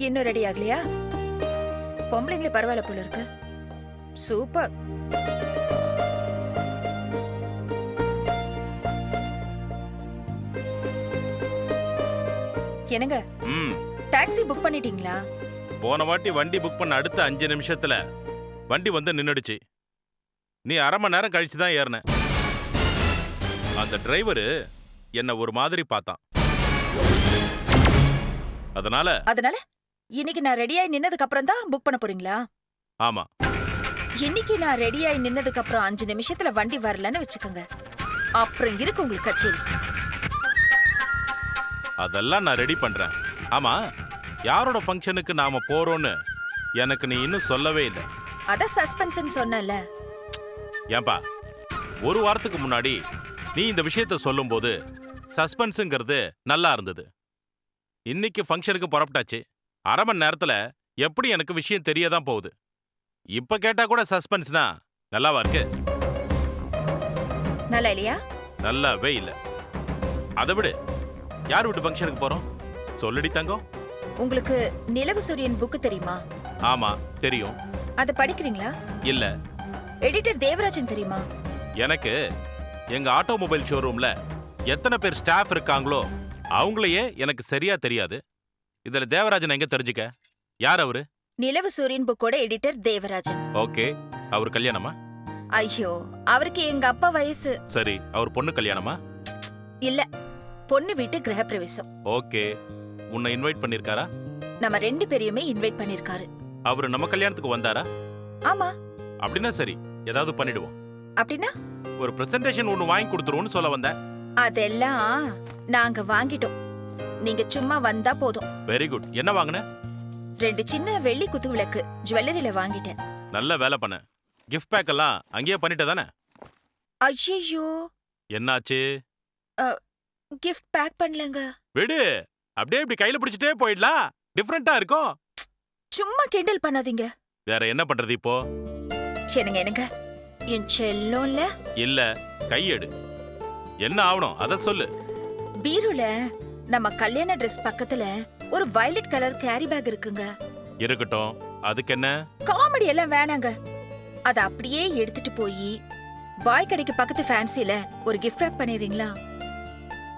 இன்னும் ரெடி ஆகலையா? பொம்பளைங்களே பரவாயில்ல போல இருக்கு. சூப்பர். என்னங்க, டாக்ஸி புக் பண்ணிட்டீங்களா? போன வாட்டி வண்டி புக் பண்ண அடுத்த 5 நிமிஷத்துல வண்டி வந்து நின்னுடுச்சு. நீ அரை மணி நேரம் கழிச்சு தான் ஏறின. அந்த டிரைவரு என்ன ஒரு மாதிரி பார்த்தான். அதனால இன்னைக்கு நான் ரெடியாய் நின்னதுக்கு அப்புறம் தான் புக் பண்ண போறீங்களா? ஆமா. இன்னைக்கு நான் ரெடியாய் நின்னதுக்கு அப்புறம் 5 நிமிஷத்துல வண்டி வரலன்னு வச்சுக்கோங்க, அப்புறம் இருக்கு உங்களுக்கு கச்சேரி. அதெல்லாம் நான் ரெடி பண்றேன். ஆமா, யாரோட ஃபங்க்ஷனுக்கு நாம போறோம்னு எனக்கு நீ இன்னும் சொல்லவே இல்லை. அத சஸ்பென்ஸ்னு சொன்னல. ஏன்பா, ஒரு வாரத்துக்கு முன்னாடி நீ இந்த விஷயத்த சொல்லும்போது சஸ்பென்ஸுங்கிறது நல்லா இருந்தது. இன்னைக்கு ஃபங்க்ஷனுக்கு புறப்பட்டாச்சு. அரை மணி நேரத்துல எப்படி எனக்கு விஷயம் தெரியதான் போகுது. இப்ப கேட்டா கூட சஸ்பென்ஸ்னா நல்லாவா இருக்கு? நல்லா இல்லையா? நல்லாவே இல்ல. அதை விடு, யார் வீட்டு ஃபங்க்ஷனுக்கு போறோம் சொல்லுடி தங்கம். உங்களுக்கு நிலவு சூரியன் புக் தெரியுமா? ஆமா தெரியும். அத படிக்கிறீங்களா? இல்ல. எடிட்டர் தேவராஜன் தெரியுமா? எனக்கு எங்க ஆட்டோமொபைல் ஷோரூம்ல எத்தனை பேர் ஸ்டாஃப் இருக்காங்களோ அவங்களையே எனக்கு சரியா தெரியாது. இதுல தேவராஜன் எங்க தெரிஞ்சுக்க? யார் அவரு? நிலவு சூரியன் புக்கோட எடிட்டர் தேவராஜன். ஓகே, அவர் கல்யாணமா? ஐயோ, அவருக்கு எங்க அப்பா வயசு. சரி, அவர் பொண்ணு கல்யாணமா? இல்ல, பொண்ணு வீட்டு கிரகப்பிரவேசம். ஓகே, உன்னை இன்வைட் பண்ணிருக்காரா? நம்ம 2 பேரையுமே இன்வைட் பண்ணிருக்காரு. அவரு நம்ம கல்யாணத்துக்கு வந்தாரா? ஆமா. அப்படின்னா சரி, ஏதாவது பண்ணிடுவோம். அப்படின்னா ஒரு பிரசன்டேஷன் ஒன்னு வாங்கி கொடுத்துருவோம்னு சொல்ல வந்தேன். அதெல்லாம் நாங்க வாங்கிட்டோம், நீங்க சும்மா வந்தா போதும். Very good. என்ன வாங்குன? 2 சின்ன வெள்ளி குத்து விளக்கு ஜுவல்லரியில வாங்கிட்டேன். நல்ல வேலை பண்ண. கிஃப்ட் பேக் எல்லாம் அங்கேயே பண்ணிட்ட தானே? ஐயோ, என்னாச்சு? கிஃப்ட் பேக் பண்ணலங்க. விடு, அப்படியே இப்படி கையில பிடிச்சிட்டே போயிடலாம். டிஃபரெண்டா இருக்கும். சும்மா கிண்டல் பண்ணாதீங்க. வேற என்ன பண்றது இப்போ? என்னங்க என் செல்லோம்ல. இல்ல, கையெடு. என்ன ஆவணும் அத சொல்லு. பீரோல நம்ம கல்யாண ட்ரெஸ் பக்கத்துல ஒரு வயலட் கலர் கேரி பேக் இருக்குங்க. இருக்கட்டும், அதுக்கு என்ன? காமெடி எல்லாம் வேணாங்க. அத அப்படியே எடுத்துட்டு போய் பாய் கடைக்கு பக்கத்து ஃபேன்சில ஒரு கிஃப்ட் ராப் பண்ணிடுறீங்களா?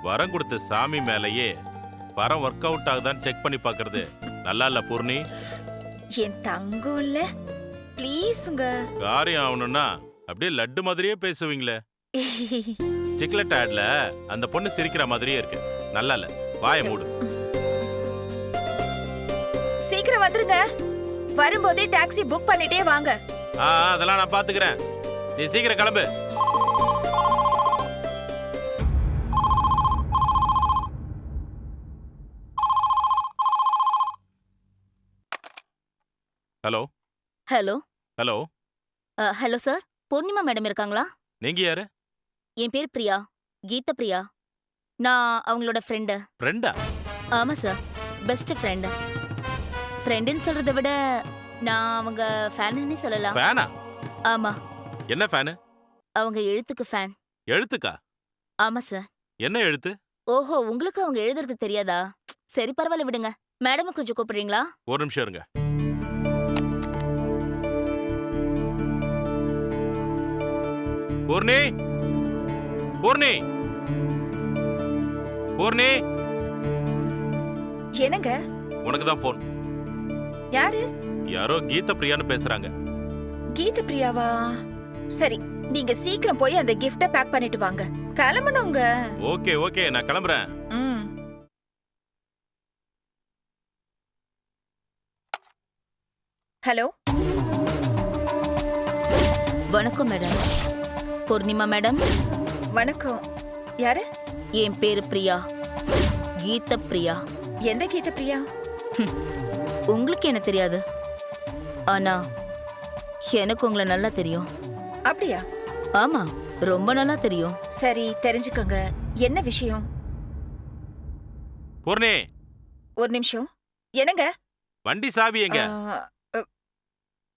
வரம் கொடுத்த சாமி மேலேயே வரம் ஒர்க் அவுட் ஆகுதான்னு செக் பண்ணி பாக்குறது நல்லா இல்ல பூர்ணி. என் தங்கம்ல, ப்ளீஸ்ங்க. காரியம் ஆகணும்னா அப்படியே லட்டு மாதிரியே பேசுவீங்களே. சிக்லெட் ஆட்ல அந்த பொண்ணு சிரிக்கிற மாதிரியே இருக்கு. நல்லா இல்ல, வாயை மூடு. சீக்கிரம் வந்துருங்க. வரும்போதே டாக்ஸி புக் பண்ணிட்டே வாங்க. அதெல்லாம் நான் பாத்துக்கிறேன். நீ சீக்கிரம் கிளம்பு. Hello hello hello hello sir, Purnima madam இருக்காங்களா? நீங்க யாரு? என் பேர் பிரியா, கீதா பிரியா. நான் அவங்களோட ஃப்ரெண்டு. ஃப்ரெண்டா? ஆமா சார், பெஸ்ட் ஃப்ரெண்டு. ஃப்ரெண்டுன்னு சொல்றதை விட நான் அவங்க ஃபேனுன்னே சொல்லலாம். ஃபேனா? ஆமா. என்ன ஃபேனு? அவங்க எழுத்துக்கு ஃபேன். எழுத்துக்கா? ஆமா சார். என்ன எழுத்து? ஓஹோ, உங்களுக்கு அவங்க எழுதுறது தெரியாதா? சரி, பரவாயில்ல விடுங்க. மேடம் கொஞ்சம் கூப்பிடுறீங்களா? ஒரு நிமிஷம் இருங்க. பூர்ணி, பூர்ணி, பூர்ணி. என்னங்க? உனக்கு தான் போன். யாரு? யாரோ கீதா பிரியான்னு பேசுறாங்க. கீதா பிரியாவா? சரி, நீங்க சீக்கிரம் போய் அந்த கிஃப்ட பேக் பண்ணிட்டு வாங்க. கிளம்பணுங்க. ஓகே ஓகே, நான் கிளம்புறேன். ஹலோ. வணக்கம் மேடம். பூர்ணிமா மேடம். வணக்கம். யாரு? என் பேரு பிரியா, கீதா பிரியா. எந்த கீதா பிரியா? உங்களுக்கு என்ன தெரியாது, ஆனா எனக்கு உங்களை நல்லா தெரியும். அப்படியா? ஆமா, ரொம்ப நல்லா தெரியும். சரி, தெரிஞ்சுக்கோங்க. என்ன விஷயம்? பூர்ணி, ஒரு நிமிஷம். என்னங்க? வண்டி சாவி எங்க?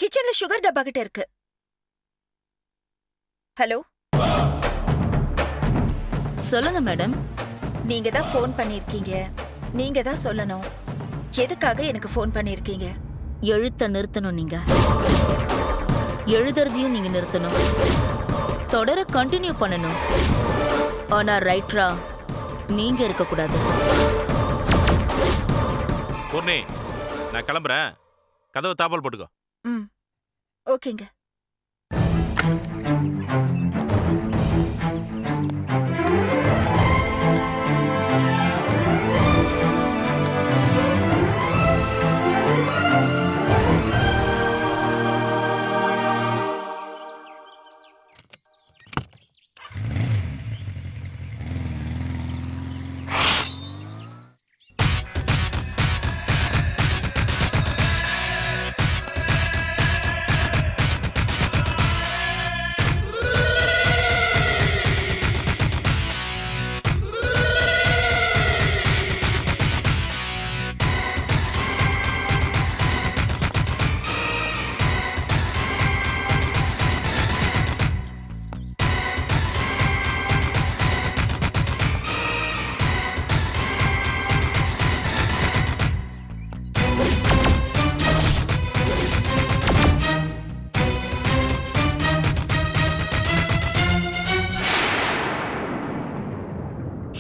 கிச்சன்ல சுகர் டப்பா கிட்ட இருக்கு. ஹலோ. சொல்லுங்க மேடம். நீங்க தான் ஃபோன் பண்ணிருக்கீங்க, நீங்க தான் சொல்லணும். எதுக்காக எனக்கு ஃபோன் பண்ணிருக்கீங்க? எழுத்த நிறுத்தணும் நீங்க. எழுதுறதையும் நீங்க நிறுத்தணும். தொடர கண்டினியூ பண்ணணும். ஆனா ரைட்டரா நீங்க இருக்க கூடாது. பூர்ணி, நான் கிளம்புறேன். கதவை தாப்பால் போட்டுக்கோ. ம், ஓகேங்க.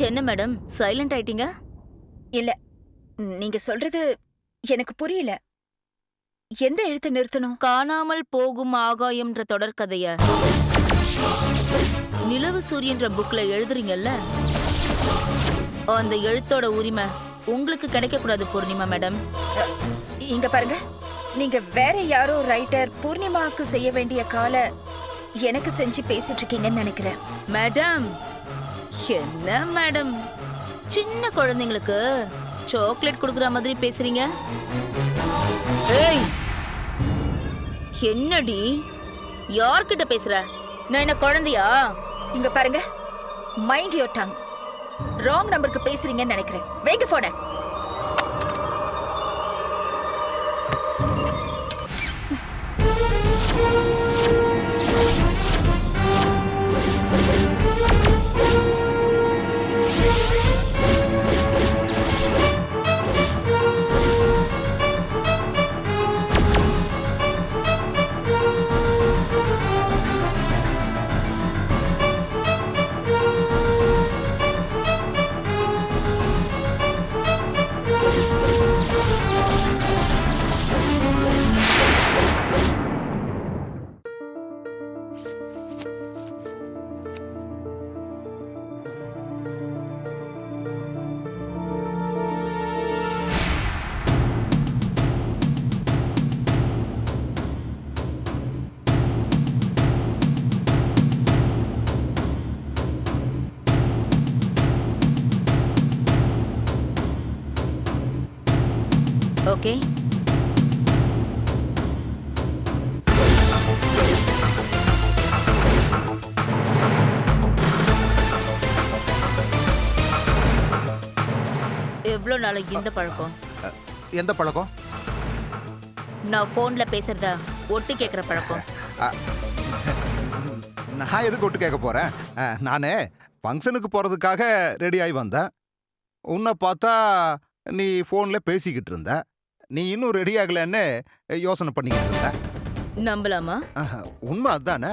என்ன மேடம் சைலண்ட் ஆயிட்டீங்க? இல்ல, நீங்க சொல்றது எனக்கு புரியல. எந்த எழுத்து நிறுத்தணும்? காணாமல் போகும் ஆகாயம்ன்ற தொடர்கதைய நிலவு சூரியன்ற புக்ல எழுதுறீங்கல்ல, அந்த எழுத்தோட உரிமை உங்களுக்கு கிடைக்க கூடாது பூர்ணிமா மேடம். இங்க பாருங்க, நீங்க வேற யாரோ ரைட்டர் பூர்ணிமாவுக்கு செய்ய வேண்டிய கால எனக்கு செஞ்சு பேசிட்டு இருக்கீங்கன்னு நினைக்கிறேன். மேடம் என்ன மேடம், சின்ன குழந்தைங்களுக்கு சாக்லேட் கொடுக்குற மாதிரி பேசுறீங்க? ஏய், என்னடி யார்கிட்ட பேசுற? நான் என்ன குழந்தையா? இங்க பாருங்க, மைண்ட் யுவர் டங். ராங் நம்பருக்கு பேசுறீங்கன்னு நினைக்கிறேன். வைங்க போன. ஓகே, எவ்வளவு நாளைக்கு இந்த பழக்கம்? எந்த பழக்கம்? நான் போன்ல பேசுறத ஒட்டு கேக்குற பழக்கம். நான் எதுக்கு ஒட்டு கேட்க போறேன்? நான் ஃபங்க்ஷனுக்கு போறதுக்காக ரெடி ஆகி வந்தேன். உன்னை பார்த்தா நீ ஃபோனில் பேசிக்கிட்டு இருந்த. நீ இன்னும் ரெடி ஆகலன்னு யோசனை பண்ணிக்கிட்டு இருந்த. நம்பலாமா? உண்மை அதுதானே.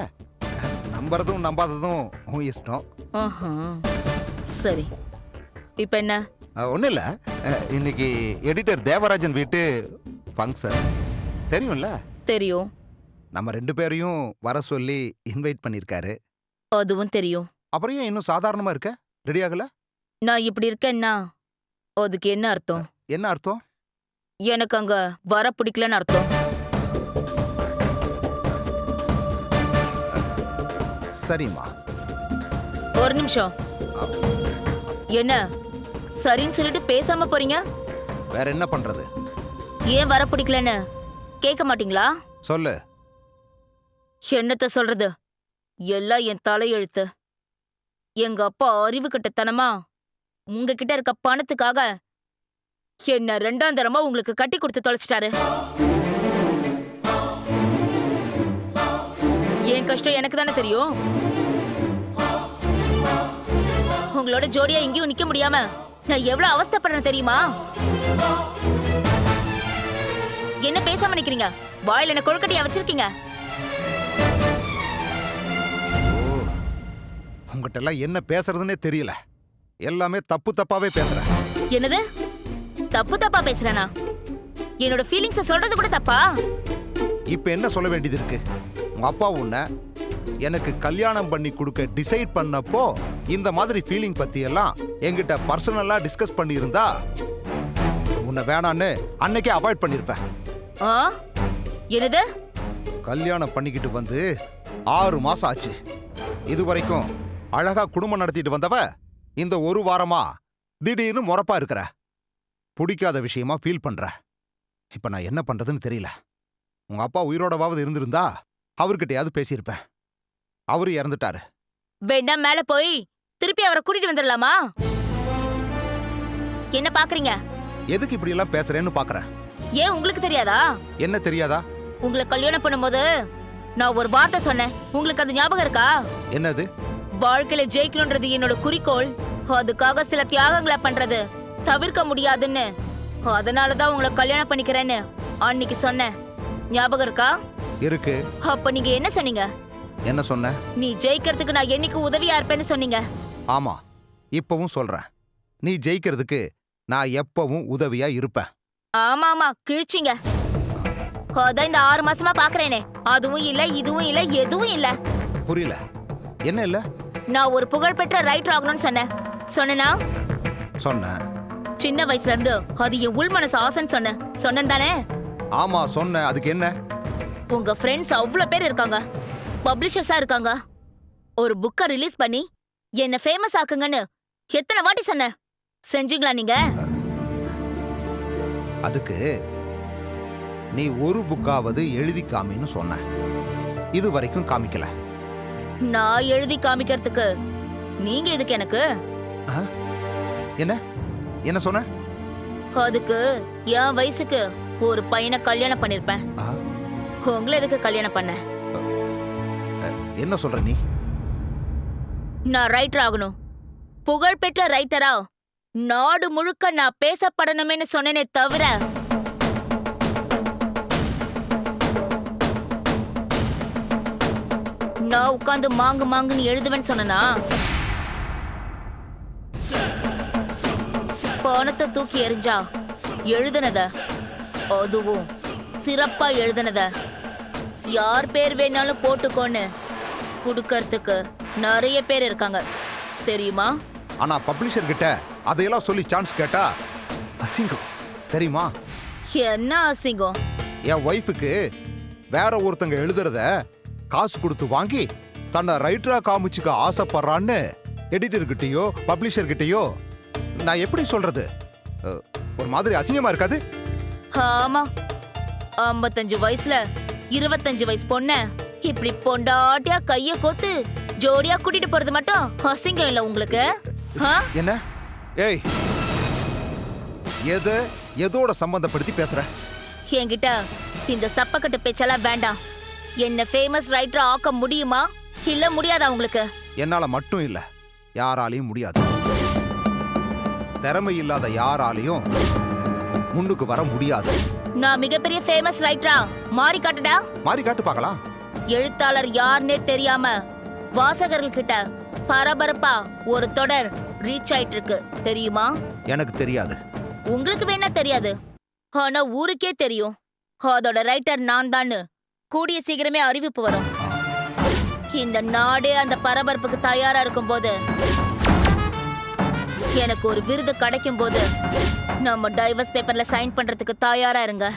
நம்புறதும் நம்பாததும் உன் இஷ்டம். ஆஹா, சரி. இப்ப என்ன? ஒன்றும் இல்லை, இன்னைக்கு எடிட்டர் தேவராஜன் வீட்டு ஃபங்க்ஷன் தெரியும்ல? தெரியும். நம்ம 2 பேரையும் வர சொல்லி இன்வைட் பண்ணியிருக்காரு. அதுவும் தெரியும். அப்புறம் ஏன் இன்னும் சாதாரணமாக இருக்க? ரெடி ஆகல? நான் இப்படி இருக்கேன்னா அதுக்கு என்ன அர்த்தம்? என்ன அர்த்தம்? எனக்கு அங்க வர பிடிக்கலன்னு அர்த்தம். சரிம்மா. ஒரு நிமிஷம். என்ன சரின்னு சொல்லிட்டு பேசாம போறீங்க? வேற என்ன பண்றது? ஏன் வர பிடிக்கலன்னு கேட்க மாட்டீங்களா? சொல்லு. என்னத்த சொல்றது, எல்லாம் என் தலையெழுத்து. எங்க அப்பா அறிவு கட்டத்தனமா உங்ககிட்ட இருக்க பணத்துக்காக என்ன 2ஆம் தரமா உங்களுக்கு கட்டி கொடுத்து தொலைச்சிட்டாரு. என் கஷ்டம் எனக்கு தானே தெரியும். உங்களோட ஜோடியா எங்கேயும் நிக்க முடியாம நான் எவ்வளவு அவஸ்தைப்படுறேன் தெரியுமா? என்ன பேசாம நிக்கிறீங்க? வாயில என்ன கொழுக்கட்டையா வச்சிருக்கீங்க? உங்ககிட்ட எல்லாம் என்ன பேசுறதுன்னே தெரியல. எல்லாமே தப்பாவே பேசுற. என்னது தப்பா பேசுறேனா? என்னோட ஃபீலிங்ஸ சொல்றது கூட தப்பா? இப்ப என்ன சொல்ல வேண்டியது இருக்கு? உங்க அப்பா உன்னை எனக்கு கல்யாணம் பண்ணி கொடுக்க டிசைட் பண்ணப்போ இந்த மாதிரி ஃபீலிங் பத்தி எல்லாம் என்கிட்ட பர்சனலா டிஸ்கஸ் பண்ணி இருந்தா உன்னை வேணான்னு அன்னைக்கே அவாய்ட் பண்ணிருப்பேன். என்னது? கல்யாணம் பண்ணிக்கிட்டு வந்து 6 மாசம் ஆச்சு. இதுவரைக்கும் அழகா குடும்பம் நடத்திட்டு வந்தவ இந்த ஒரு வாரமா திடீர்னு முறப்பா இருக்கிற. பிடிக்காத விஷயமா ஃபீல் பண்ற. இப்ப நான் என்ன பண்றதுன்னு தெரியல. உங்க அப்பா உயிரோடவாவது இருந்திருந்தா அவர்கிட்டயாவது பேசியிருப்பேன். அவரு இறந்துட்டாரு. வேணா மேல போய் திருப்பி அவரை கூட்டிட்டு வந்துடலாமா? என்ன பாக்குறீங்க? எதுக்கு இப்படி எல்லாம் பேசுறேன்னு பாக்குறேன். ஏன் உங்களுக்கு தெரியாதா? என்ன தெரியாதா? உங்களை கல்யாணம் பண்ணும்போது நான் ஒரு வார்த்தை சொன்னேன். உங்களுக்கு அது ஞாபகம் இருக்கா? என்னது? வாழ்க்கையில ஜெயிக்கணும்ன்றது என்னோட குறிக்கோள். அதுக்காக சில தியாகங்களை பண்றது தவிர்க்க முடியாதுன்னு, அதனாலதான் உங்களை கல்யாணம் பண்ணிக்கிறேன்னு அன்னைக்கு சொன்னேன். ஞாபகம் இருக்கா? இருக்கு. அப்ப நீங்க என்ன சொன்னீங்க? என்ன சொன்ன? நீ ஜெயிக்கிறதுக்கு நான் என்னைக்கு உதவியா இருப்பேன்னு சொன்னீங்க. ஆமா, இப்பவும் சொல்றேன். நீ ஜெயிக்கிறதுக்கு நான் எப்பவும் உதவியா இருப்பேன். ஆமா கிழிச்சிங்க. அதான் இந்த 6 மாசமா பாக்குறேனே, அதுவும் இல்ல, இதுவும் இல்ல, எதுவும் இல்ல. புரியல. என்ன இல்ல? நான் ஒரு புகழ்பெற்ற ரைட்டர் ஆகணும்னு சொன்னேனா? சொன்ன. சின்ன வயசுல இருந்து அது என் உள் மனசு ஆசைன்னு சொன்னேன் தானே? ஆமா சொன்ன. அதுக்கு என்ன? உங்க ஃப்ரெண்ட்ஸ் அவ்வளவு பேர் இருக்காங்க, பப்ளிஷர்ஸா இருக்காங்க. ஒரு புக்கை ரிலீஸ் பண்ணி என்ன ஃபேமஸ் ஆக்குங்கன்னு எத்தனை வாட்டி சொன்னேன்? செஞ்சீங்களா நீங்க? அதுக்கு நீ ஒரு புக்காவது எழுதி காமின்னு சொன்ன. இது வரைக்கும் காமிக்கல. நான் எழுதி காமிக்கிறதுக்கு நீங்க எதுக்கு எனக்கு? என்ன என்ன சொன்ன? அதுக்கு என் வயசுக்கு ஒரு பையனை கல்யாணம் பண்ணிருப்பேன். உங்களை எதுக்கு கல்யாணம் பண்ண? என்ன சொல்ற நீ? நான் ரைட்டர் ஆகணும், புகழ்பெற்ற ரைட்டரா நாடு முழுக்க நான் பேசப்படணுமேனு சொன்னேனே தவிர நான் உட்கார்ந்து மாங்குன்னு எழுதுவேன்னு சொன்னா? பணத்தை தூக்கி எறிஞ்சா எழுதுனத, அதுவும் சிறப்பா எழுதுனத யார் பேர் வேணாலும் போட்டுக்கோன்னு குடுக்கறதுக்கு நிறைய பேர் இருக்காங்க தெரியுமா? ஆனா பப்ளிஷர் கிட்ட அதையெல்லாம் சொல்லி சான்ஸ் கேட்டா அசிங்கம் தெரியுமா? என்ன அசிங்கம்? என் ஒய்ஃபுக்கு வேற ஒருத்தங்க எழுதுறத காசு கொடுத்து வாங்கி தன்னை ரைட்டரா காமிச்சுக்க ஆசைப்படுறான்னு எடிட்டர்கிட்டயோ பப்ளிஷர் கிட்டயோ நான் எப்படி சொல்றது? ஒரு மாதிரி அசிங்கமா இருக்காது? ஆமா, 55 வயசுல 25 வயசு பொண்ண இப்படி பொண்டாட்டியா கைய கோத்து ஜோடியா கூட்டிட்டு போறது மட்டும் அசிங்கம் இல்ல உங்களுக்கு? என்ன? ஏய், எதோட சம்பந்தப்படுத்தி பேசுற? என்கிட்ட இந்த சப்பக்கட்டு பேச்செல்லாம் வேண்டாம். என்ன ஃபேமஸ் ரைட்டர் ஆக்க முடியுமா இல்ல முடியாதா உங்களுக்கு? என்னால மட்டும் இல்ல, யாராலையும் முடியாது. திறமை இல்லாத யாராலையும் முன்னுக்கு வர முடியாது. நான் மிகப்பெரிய ஃபேமஸ் ரைட்டரா மாறி காட்டுடா. மாறி காட்டு பார்க்கலாம். எழுத்தாளர் யாருன்னே தெரியாம வாசகர்கள் கிட்ட பரபரப்பா ஒரு தொடர் ரீச் ஆயிட்டு இருக்கு தெரியுமா? எனக்கு தெரியாது. உங்களுக்கு வேணா தெரியாது, ஆனா ஊருக்கே தெரியும். அதோட ரைட்டர் நான் தான். கூடிய சீக்கிரமே அறிவிப்பு வரும். இந்த நாடே அந்த பரபரப்புக்கு தயாரா இருக்கும் போது, எனக்கு ஒரு விருது கிடைக்கும் போது நம்ம டைவர்ஸ் பேப்பர்ல சைன் பண்றதுக்கு தயாரா இருங்க.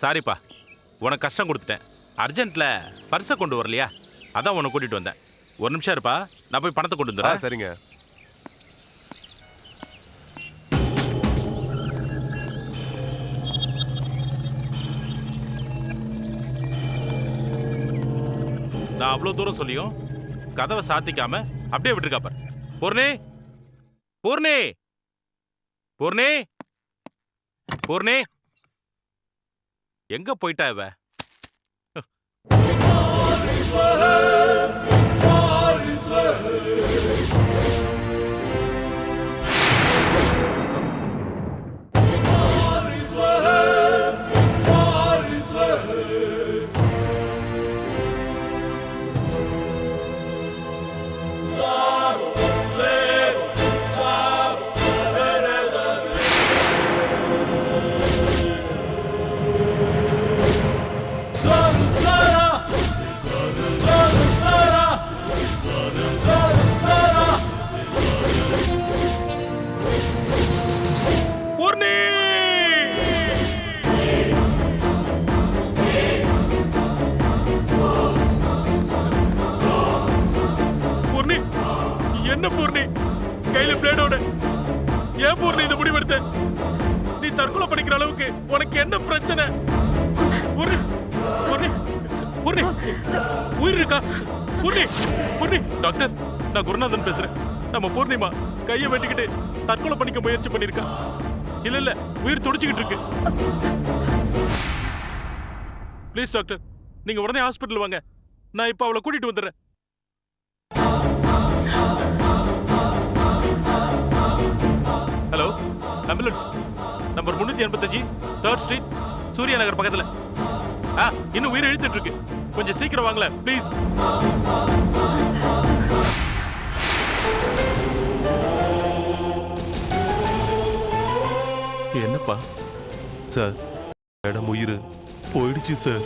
சாரிப்பா, உனக்கு கஷ்டம் கொடுத்துட்டேன். அர்ஜென்ட்ல பர்ஸை கொண்டு வரலையா, அதான் உன்னை கூட்டிட்டு வந்தேன். ஒரு நிமிஷம் இருப்பா, நான் போய் பணத்தை கொண்டு வந்துடுறேன். சரிங்க. நான் அவ்வளவு தூரம் சொல்லியும் கதவை சாத்திக்காம அப்படியே விட்டுருக்கா பாரு. பூர்ணி, பூர்ணி, பூர்ணி, பூர்ணி, எங்க போயிட்டா இவ? பூர்ணி, பூர்ணி, என்ன பூர்ணி கையில பிளேடோட? ஏன் பூர்ணி இந்த முடிவெடுத்த? நீ தற்கொலை பண்ணிக்கிற அளவுக்கு உனக்கு என்ன பிரச்சனை? பூர்ணி, பூர்ணி, பூர்ணி, உயிர் இருக்கா? பூர்ணி, பூர்ணி, டாக்டர், நான் குருநாதன் பேசுறேன். நம்ம பூர்ணிமா கையை வெட்டிக்கிட்டு தற்கொலை பண்ணிக்க முயற்சி பண்ணிருக்கா. இல்ல இல்ல, உயிர் துடிச்சுக்கிட்டு இருக்கு. ப்ளீஸ் டாக்டர், நீங்க உடனே ஹாஸ்பிட்டல் வாங்க. நான் இப்ப அவளை கூட்டிட்டு வந்துடுறேன். Hello, ambulance number 385 3rd street, Surya Nagar பக்கத்துல. இன்னும் உயிரை இழுத்துட்டு இருக்கு. கொஞ்சம் சீக்கிரம் வாங்கல ப்ளீஸ். என்னப்பா? சார், மேடம் உயிர் போயிடுச்சு sir.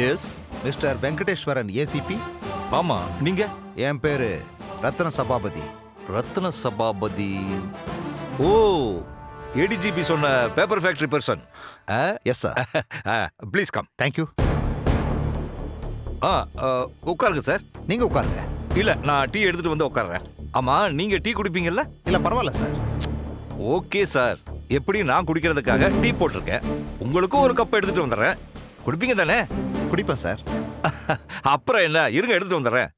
Yes mister Venkateswaran, ACP. ஆமா, நீங்க? என் பேரு ரத்ன சபாபதி. ரத்ன சபாபதி. ஓ, ஏடிஜிபி சொன்ன paper factory person. Yes sir. Please come. Thank you. உட்காருங்க சார். நீங்க உட்காருங்க. இல்ல, நான் டீ எடுத்துட்டு வந்து உட்கார்றேன். ஆமா, நீங்க டீ குடிப்பீங்கல்ல? இல்ல பரவாயில்ல சார். Okay sir. எப்படி நான் குடிக்கிறதுக்காக டீ போட்டிருக்கேன். உங்களுக்கும் ஒரு கப் எடுத்துட்டு வந்துடுறேன். குடிப்பீங்க தானே? குடிப்பேன் சார். அப்புறம் என்ன, இருங்க எடுத்துட்டு வந்துடுறேன்.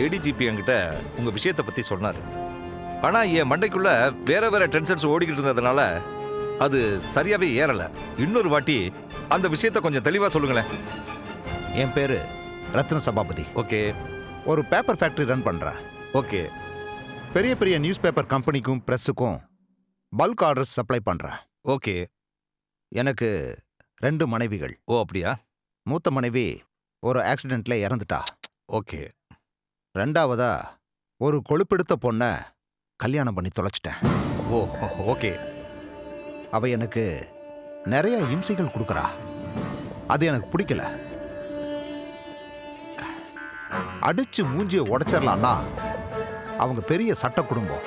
ஏடிஜிபி என்கிட்ட உங்க விஷயத்தை பத்தி சொன்னாரு. ஆனா என் மண்டைக்குள்ள வேற வேற டென்ஷன்ஸ் ஓடிக்கிட்டு இருந்ததுனால அது சரியாவே ஏறல. இன்னொரு வாட்டி அந்த விஷயத்தை கொஞ்சம் தெளிவா சொல்லுங்களேன். என் பேரு ரத்ன சபாபதி. ஓகே. ஒரு பேப்பர் ஃபேக்டரி ரன் பண்றேன். ஓகே. பெரிய பெரிய நியூஸ் பேப்பர் கம்பெனிக்கும் பிரஸுக்கும் பல்க் ஆர்டர்ஸ் சப்ளை பண்றேன். ஓகே. எனக்கு 2 மனைவிகள். ஓ, அப்படியா? மூத்த மனைவி ஒரு ஆக்சிடென்ட்ல இறந்துட்டா. ஓகே. ரெண்டாவதா ஒரு கொழுப்பெடுத்த பொண்ணை கல்யாணம் பண்ணி தொலைச்சிட்டேன். ஓ, ஓகே. அவ எனக்கு நிறைய இம்சைகள் கொடுக்கறா. அது எனக்கு பிடிக்கல. அடிச்சு மூஞ்சிய உடைச்சிடலான்னா அவங்க பெரிய சட்ட குடும்பம்.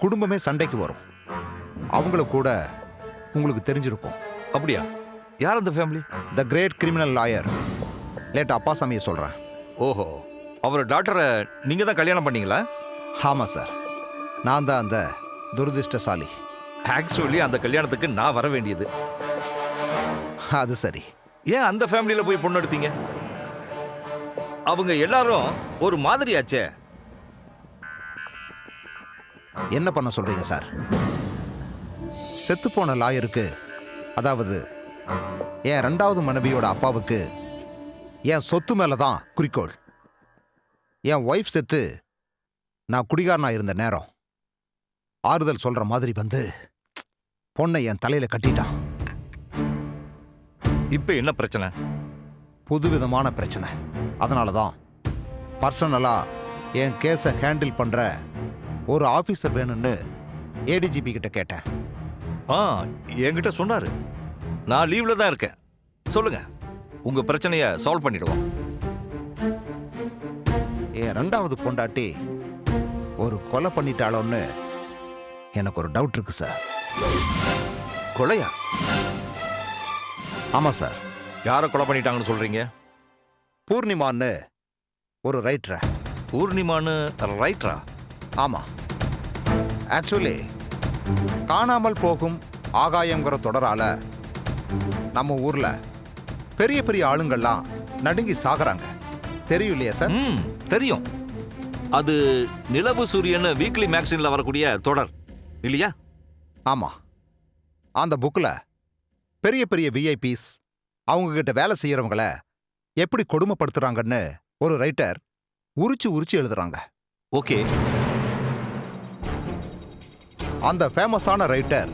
குடும்பமே சண்டைக்கு வரும். அவங்கள கூட உங்களுக்கு தெரிஞ்சிருக்கும். அப்படியா? யார் அந்த family? The great criminal lawyer late அப்பாசாமியை சொல்றேன். ஓஹோ, அவர் டாக்டரை நீங்க தான் கல்யாணம் பண்ணீங்களா? ஆமா சார், நான் தான் அந்த துரதிர்ஷ்டசாலி. ஆக்சுவலி அந்த கல்யாணத்துக்கு நான் வர வேண்டியது. அது சரி. ஏன் அந்த ஃபேமிலியில போய் பொண்ணு எடுத்தீங்க? அவங்க எல்லாரும் ஒரு மாதிரியாச்சே. என்ன பண்ண சொல்றீங்க சார்? செத்துப்போன லாயருக்கு, அதாவது என் 2வது மனைவியோட அப்பாவுக்கு என் சொத்து மேல தான் குறிக்கோள். என் ஒய்ஃப் செத்து நான் குடிகாரனா இருந்த நேரம் ஆறுதல் சொல்ற மாதிரி வந்து பொண்ணை என் தலையில கட்டிட்டான். இப்ப என்ன பிரச்சனை? புதுவிதமான பிரச்சனை. அதனால தான் பர்சனலா என் கேஸை ஹேண்டில் பண்ற ஒரு ஆபீசர் வேணும்னு ஏடிஜிபி கிட்ட கேட்டேன். என்கிட்ட சொன்னாரு. நான் லீவ்ல தான் இருக்கேன். சொல்லுங்க, உங்க பிரச்சனைய சால்வ் பண்ணிடுவோம். என் 2வது பொண்டாட்டி ஒரு கொலை பண்ணிட்டாளோன்னு எனக்கு ஒரு டவுட் இருக்கு சார். கொலையா? ஆமா சார். யாரை கொலை பண்ணிட்டாங்கன்னு சொல்றீங்க? பூர்ணிமான்னு ஒரு ரைட்டரை. பூர்ணிமான்னு ரைட்டரா? ஆமா. ஆக்சுவலி காணாமல் போகும் ஆகாயங்கிற தொடரால நம்ம ஊர்ல பெரிய பெரிய ஆளுங்கள்லாம் நடுங்கி சாகுறாங்க. தெரியும் இல்லையா சார்? தெரியும். அது நிலவு சூரியன் வீக்லி மேக்சின்ல வரக்கூடிய தொடர் இல்லையா? ஆமா. அந்த புக்ல பெரிய பெரிய விஐபிஸ் அவங்க கிட்ட வேலை செய்யறவங்கள எப்படி கொடுமைப்படுத்துறாங்கன்னு ஒரு ரைட்டர் உரிச்சு உரிச்சு எழுதுறாங்க. ஓகே. அந்த ஃபேமஸான ரைட்டர்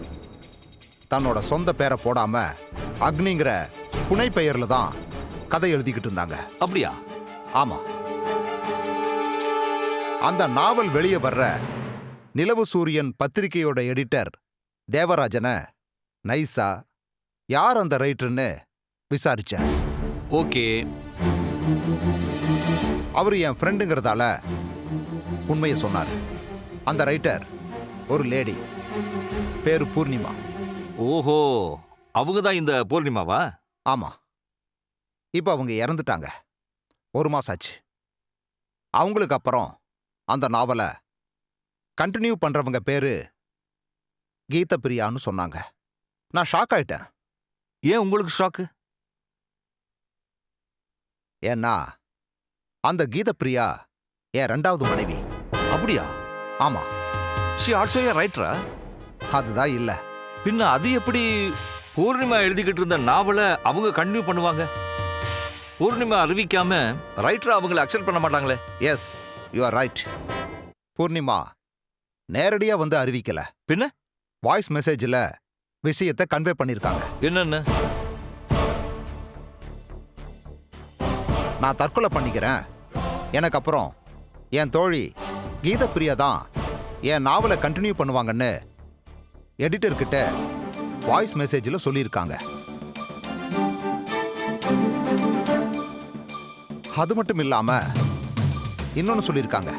தன்னோட சொந்த பேரை போடாம அக்னிங்கிற புனை பெயர்ல தான் கதை எழுதிக்கிட்டு இருந்தாங்க. அப்படியா? ஆமா. அந்த நாவல் வெளியே வர்ற நிலவு சூரியன் பத்திரிகையோட எடிட்டர் தேவராஜனை நைஸா யார் அந்த ரைட்டர்னு விசாரிச்சார். ஓகே. அவர் என் ஃப்ரெண்டுங்கிறதால உண்மையை சொன்னார். அந்த ரைட்டர் ஒரு லேடி, பேரு பூர்ணிமா. ஓஹோ, அவங்க தான் இந்த பூர்ணிமாவா? ஆமா. இப்ப அவங்க இறந்துட்டாங்க. 1 மாசம் ஆச்சு. அவங்களுக்கு அப்புறம் அந்த நாவலை கண்டினியூ பண்றவங்க பேரு கீதப்பிரியான்னு சொன்னாங்க. நான் ஷாக் ஆயிட்டேன். ஏன் உங்களுக்கு ஷாக்கு? ஏன்னா அந்த கீதப்பிரியா என் 2வது மனைவி. அப்படியா? ஆமா. ஷி ஆல்சோ ஏ ரைட்டரா? அதுதான் இல்ல. பின்ன அது எப்படி பூர்ணிமா எழுதிக்கிட்டு இருந்த நாவலை அவங்க கண்டினியூ பண்ணுவாங்க? பூர்ணிமா அறிவிக்காம ரைட்டரா அவங்களை அக்செப்ட் பண்ண மாட்டாங்களே. Yes, you are right. Purnima நேரடியா வந்து அறிவிக்கல. பின்ன வாய்ஸ் மெசேஜ்ல விஷயத்தை கன்வே பண்ணிருக்காங்க. என்னன்னு? நான் தற்கொலை பண்ணிக்கிறேன், எனக்கு அப்புறம் என் தோழி கீதப்பிரியா தான் என் நாவலை கண்டினியூ பண்ணுவாங்கன்னு எடிட்டர் கிட்ட வாய்ஸ் மெசேஜில் சொல்லியிருக்காங்க. அது மட்டும் இல்லாம இன்னொன்னு சொல்லியிருக்காங்க.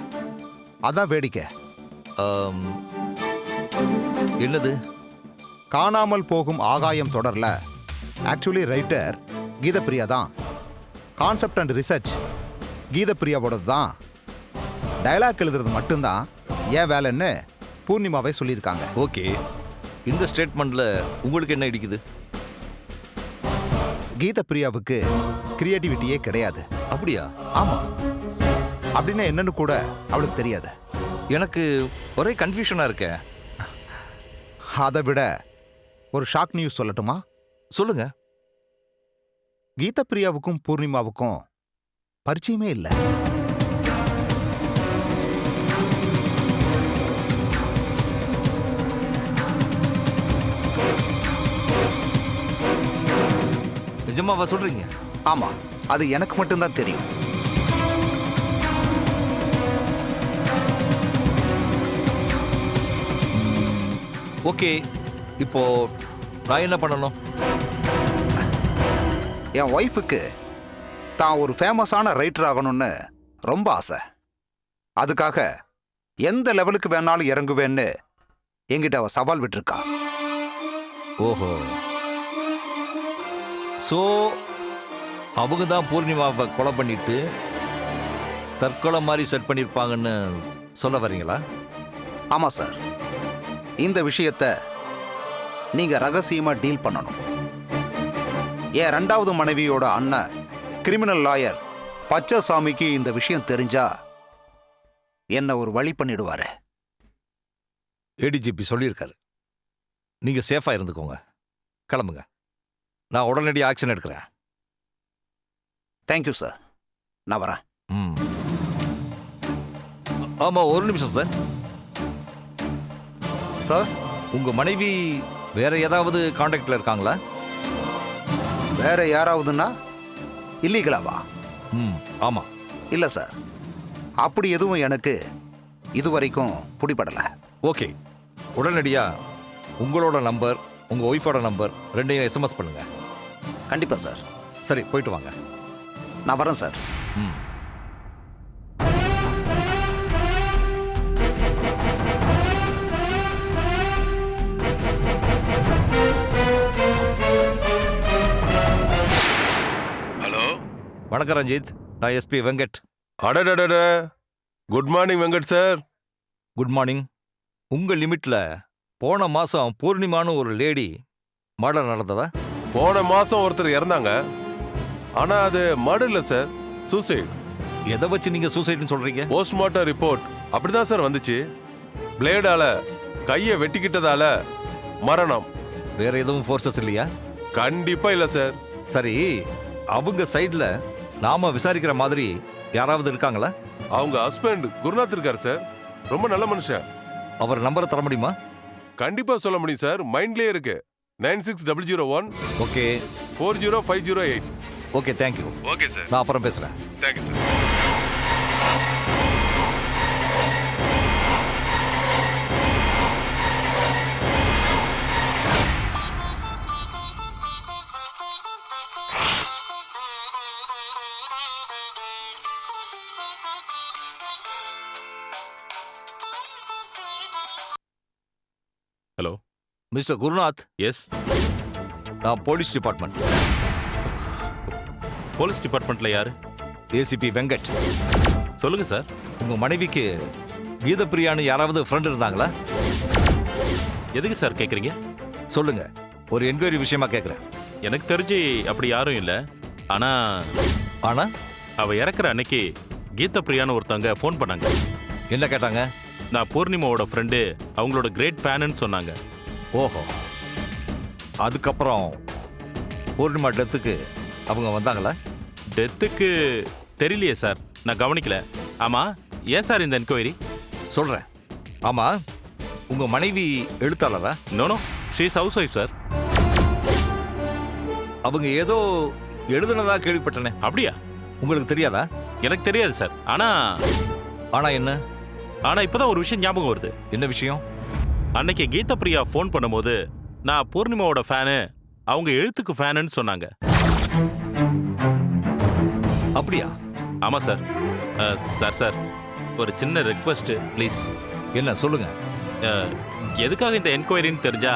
அதான் வேடிக்கை. என்னது? காணாமல் போகும் ஆகாயம் தொடர்ல ஆக்சுவலி ரைட்டர் கீதப்பிரியா தான். கான்செப்ட் அண்ட் ரிசர்ச் கீதப்பிரியாவோடது தான். டயலாக் எழுதுறது மட்டும்தான் ஏன் வேலைன்னு பூர்ணிமாவை சொல்லியிருக்காங்க. ஓகே. இந்த ஸ்டேட்மெண்ட்ல உங்களுக்கு என்ன இடிக்குது? கீதப்பிரியாவுக்கு கிரியேட்டிவிட்டியே கிடையாது. அப்படியா? ஆமா. அப்படின்னா என்னன்னு கூட அவளுக்கு தெரியாது. எனக்கு ஒரே கன்ஃபியூஷனா இருக்கே. அதை விட ஒரு ஷாக் நியூஸ் சொல்லட்டுமா? சொல்லுங்க. கீதப்பிரியாவுக்கும் பூர்ணிமாவுக்கும் பரிச்சயமே இல்லை. நிஜமாவா சொல்றீங்க? ஆமா, அது எனக்கு மட்டும்தான் தெரியும். ஓகே, இப்போ நான் என்ன பண்ணணும்? என் ஒய்ஃபுக்கு தான் ஒரு ஃபேமஸான ரைட்டர் ஆகணும்னு ரொம்ப ஆசை. அதுக்காக எந்த லெவலுக்கு வேணாலும் இறங்குவேன்னு என்கிட்ட அவ சவால் விட்டுருக்கா. ஓஹோ, ஸோ அவங்க தான் பூர்ணிமாவை கொலை பண்ணிட்டு தற்கொலை மாதிரி செட் பண்ணியிருப்பாங்கன்னு சொல்ல வரீங்களா? ஆமா சார். இந்த விஷயத்தை நீங்க ரகசியமா டீல் பண்ணணும். என் 2வது மனைவியோட அண்ணன் கிரிமினல் லாயர் பச்சைசாமிக்கு இந்த விஷயம் தெரிஞ்சா என்ன ஒரு வழி பண்ணிடுவாரு. ஏடிஜிபி சொல்லியிருக்காரு. நீங்க சேஃபா இருந்துக்கோங்க. கிளம்புங்க. நான் உடனடி ஆக்ஷன் எடுக்கிறேன். Thank you sir. நான் வரேன். ம். ஆமா, ஒரு நிமிஷம் சார். சார், உங்க மனைவி வேற ஏதாவது கான்டாக்ட்ல இருக்காங்களா? வேற யாராவதுன்னா இல்லீகலாவா? ம், ஆமா. இல்ல சார், அப்படி எதுவும் எனக்கு இதுவரைக்கும் பிடிபடல. ஓகே, உடனடியா உங்களோட நம்பர், உங்க ஒய்ஃபோட நம்பர் ரெண்டையும் எஸ்எம்எஸ் பண்ணுங்க. கண்டிப்பா சார். சரி, போயிட்டு வாங்க. நான் வரேன் சார். ம். ஹலோ, வணக்கம் ரஞ்சித். நான் எஸ்பி வெங்கட். அடடடட, good morning Venkat sir. Good morning. உங்க லிமிட்ல போன மாசம் பூர்ணிமான்னு ஒரு லேடி மர்டர் நடந்ததா? போன மாசம் ஒருத்தர் இறந்தாங்க. ஆனா அது மர்டர் இல்ல சார், சூசைட். எதை வச்சு நீங்க சூசைட்னு சொல்றீங்க? போஸ்ட்மார்ட்டம் ரிப்போர்ட் அப்படிதான் சார் வந்துச்சு. பிளேடால கையை வெட்டிக்கிட்டதால மரணம். வேற எதுவும் ஃபோர்ஸஸ் இல்லையா? கண்டிப்பா இல்ல சார். சரி, அவங்க சைடுல நாம விசாரிக்கிற மாதிரி யாராவது இருக்காங்களா? அவங்க ஹஸ்பண்ட் குருநாத் இருக்காரு சார், ரொம்ப நல்ல மனுஷன். அவர் நம்பரை தர முடியுமா? கண்டிப்பா சொல்ல முடியும் சார், மைண்ட்லயே இருக்கு. 9601 okay 40508. Okay, thank you. Okay sir, நான் அப்புறம் பேசுறேன். Thank you sir. Hello. Mister Gurunath, yes, நான் போலீஸ் டிபார்ட்மெண்ட். போலீஸ் டிபார்ட்மெண்ட்ல யாரு? ஏசிபி வெங்கட். சொல்லுங்க சார். உங்க மனைவிக்கு கீதப்பிரியான்னு யாராவது ஃப்ரெண்ட் இருந்தாங்களா? எதுக்கு சார் கேக்குறீங்க? சொல்லுங்க, ஒரு என்கொயரி விஷயமா கேட்குறேன். எனக்கு தெரிஞ்சு அப்படி யாரும் இல்ல. ஆனா ஆனா அவ இறக்குற அன்னைக்கு கீதா பிரியான்னு ஒருத்தவங்க ஃபோன் பண்ணாங்க. என்ன கேட்டாங்க? நான் பூர்ணிமாவோட ஃப்ரெண்டு, அவங்களோட கிரேட் ஃபேனுன்னு சொன்னாங்க. ஓஹோ, அதுக்கப்புறம் பூர்ணிமா டெத்துக்கு அவங்க வந்தாங்களா? டெத்துக்கு தெரியலையே சார், நான் கவனிக்கல. ஆமா, ஏன் சார் இந்த என்கொயரி? சொல்றேன். ஆமா, உங்க மனைவி எழுத்தாளரா? No, she is housewife sir. அவங்க ஏதோ எழுதுனதா கேள்விப்பட்டனே. அப்படியா? உங்களுக்கு தெரியாதா? எனக்கு தெரியாது சார். ஆனா என்ன? ஆனா இப்பதான் ஒரு விஷயம் ஞாபகம் வருது. என்ன விஷயம்? அன்னைக்கு கீதா பிரியா ஃபோன் பண்ணும்போது நான் பூர்ணிமாவோட ஃபேனு, அவங்க எழுத்துக்கு ஃபேனுன்னு சொன்னாங்க. அப்படியா? ஆமா சார். சார் ஒரு சின்ன ரெக்வெஸ்ட் ப்ளீஸ். என்ன சொல்லுங்க. எதுக்காக இந்த என்கொயரின்னு தெரிஞ்சா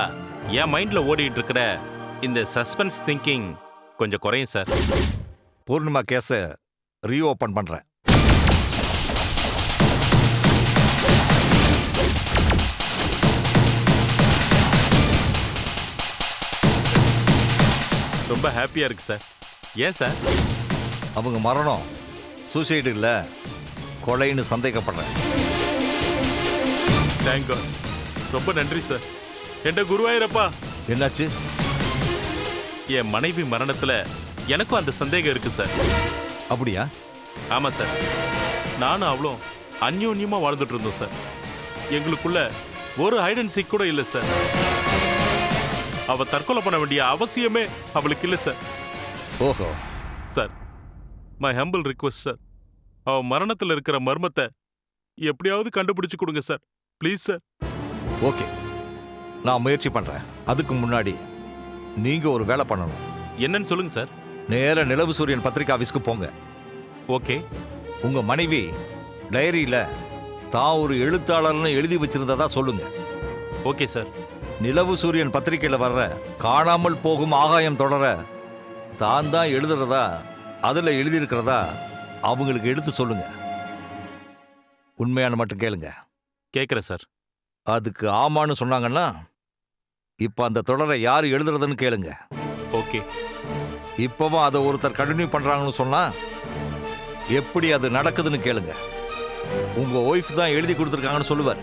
என் மைண்ட்ல ஓடிட்டு இருக்கிற இந்த சஸ்பென்ஸ் திங்கிங் கொஞ்சம் குறையும் சார். பூர்ணிமா கேஸை ரீஓபன் பண்றேன். ரொம்ப ஹாப்பியா இருக்கு சார். ஏன் சார்? அவங்க மரணம் சூசைடு இல்ல, கொலைன்னு சந்தேகப்படுறேன். Thank God. ரொம்ப நன்றி சார். என்ற குருவாயிரப்பா. என்னாச்சு? என் மனைவி மரணத்துல எனக்கும் அந்த சந்தேகம் இருக்கு சார். அப்படியா? ஆமா சார். நானும் அவளும் அந்யோன்யமா வாழ்ந்துட்டு இருந்தோம் சார். எங்களுக்குள்ள ஒரு ஹைட் அண்ட் சீக் கூட இல்லை சார். அவ தற்கொலை பண்ண வேண்டிய அவசியமே அவளுக்கு இல்லை சார். ஓஹோ. Sir, my humble request sir, அவ மரணத்துல இருக்கிற மர்மத்தை எப்படியாவது கண்டுபிடிச்சு கொடுங்க சார், ப்ளீஸ் சார். ஓகே, நான் முயற்சி பண்றேன். அதுக்கு முன்னாடி நீங்க ஒரு வேலை பண்ணணும். என்னன்னு சொல்லுங்க சார். நேர நிலவு சூரியன் பத்திரிகை ஆபீஸ்க்கு போங்க. ஓகே. உங்க மனைவி டைரியில தான் ஒரு எழுத்தாளர்னு எழுதி வச்சிருந்ததா சொல்லுங்க. Okay sir. நிலவு சூரியன் பத்திரிகையில வர்ற காணாமல் போகும் ஆகாயம் தொடர தான் தான் எழுதுறதா அதுல எழுதியிருக்கிறதா அவங்களுக்கு எடுத்து சொல்லுங்க. உண்மையான மட்டும் கேளுங்க. கேட்குறேன் சார். அதுக்கு ஆமான்னு சொன்னாங்கன்னா இப்ப அந்த தொடரை யார் எழுதுறதுன்னு கேளுங்க. ஓகே. இப்பவும் அதை ஒருத்தர் கண்டினியூ பண்றாங்கன்னு சொன்னா எப்படி அது நடக்குதுன்னு கேளுங்க. உங்க ஒய்ஃப் தான் எழுதி கொடுத்துருக்காங்கன்னு சொல்லுவார்.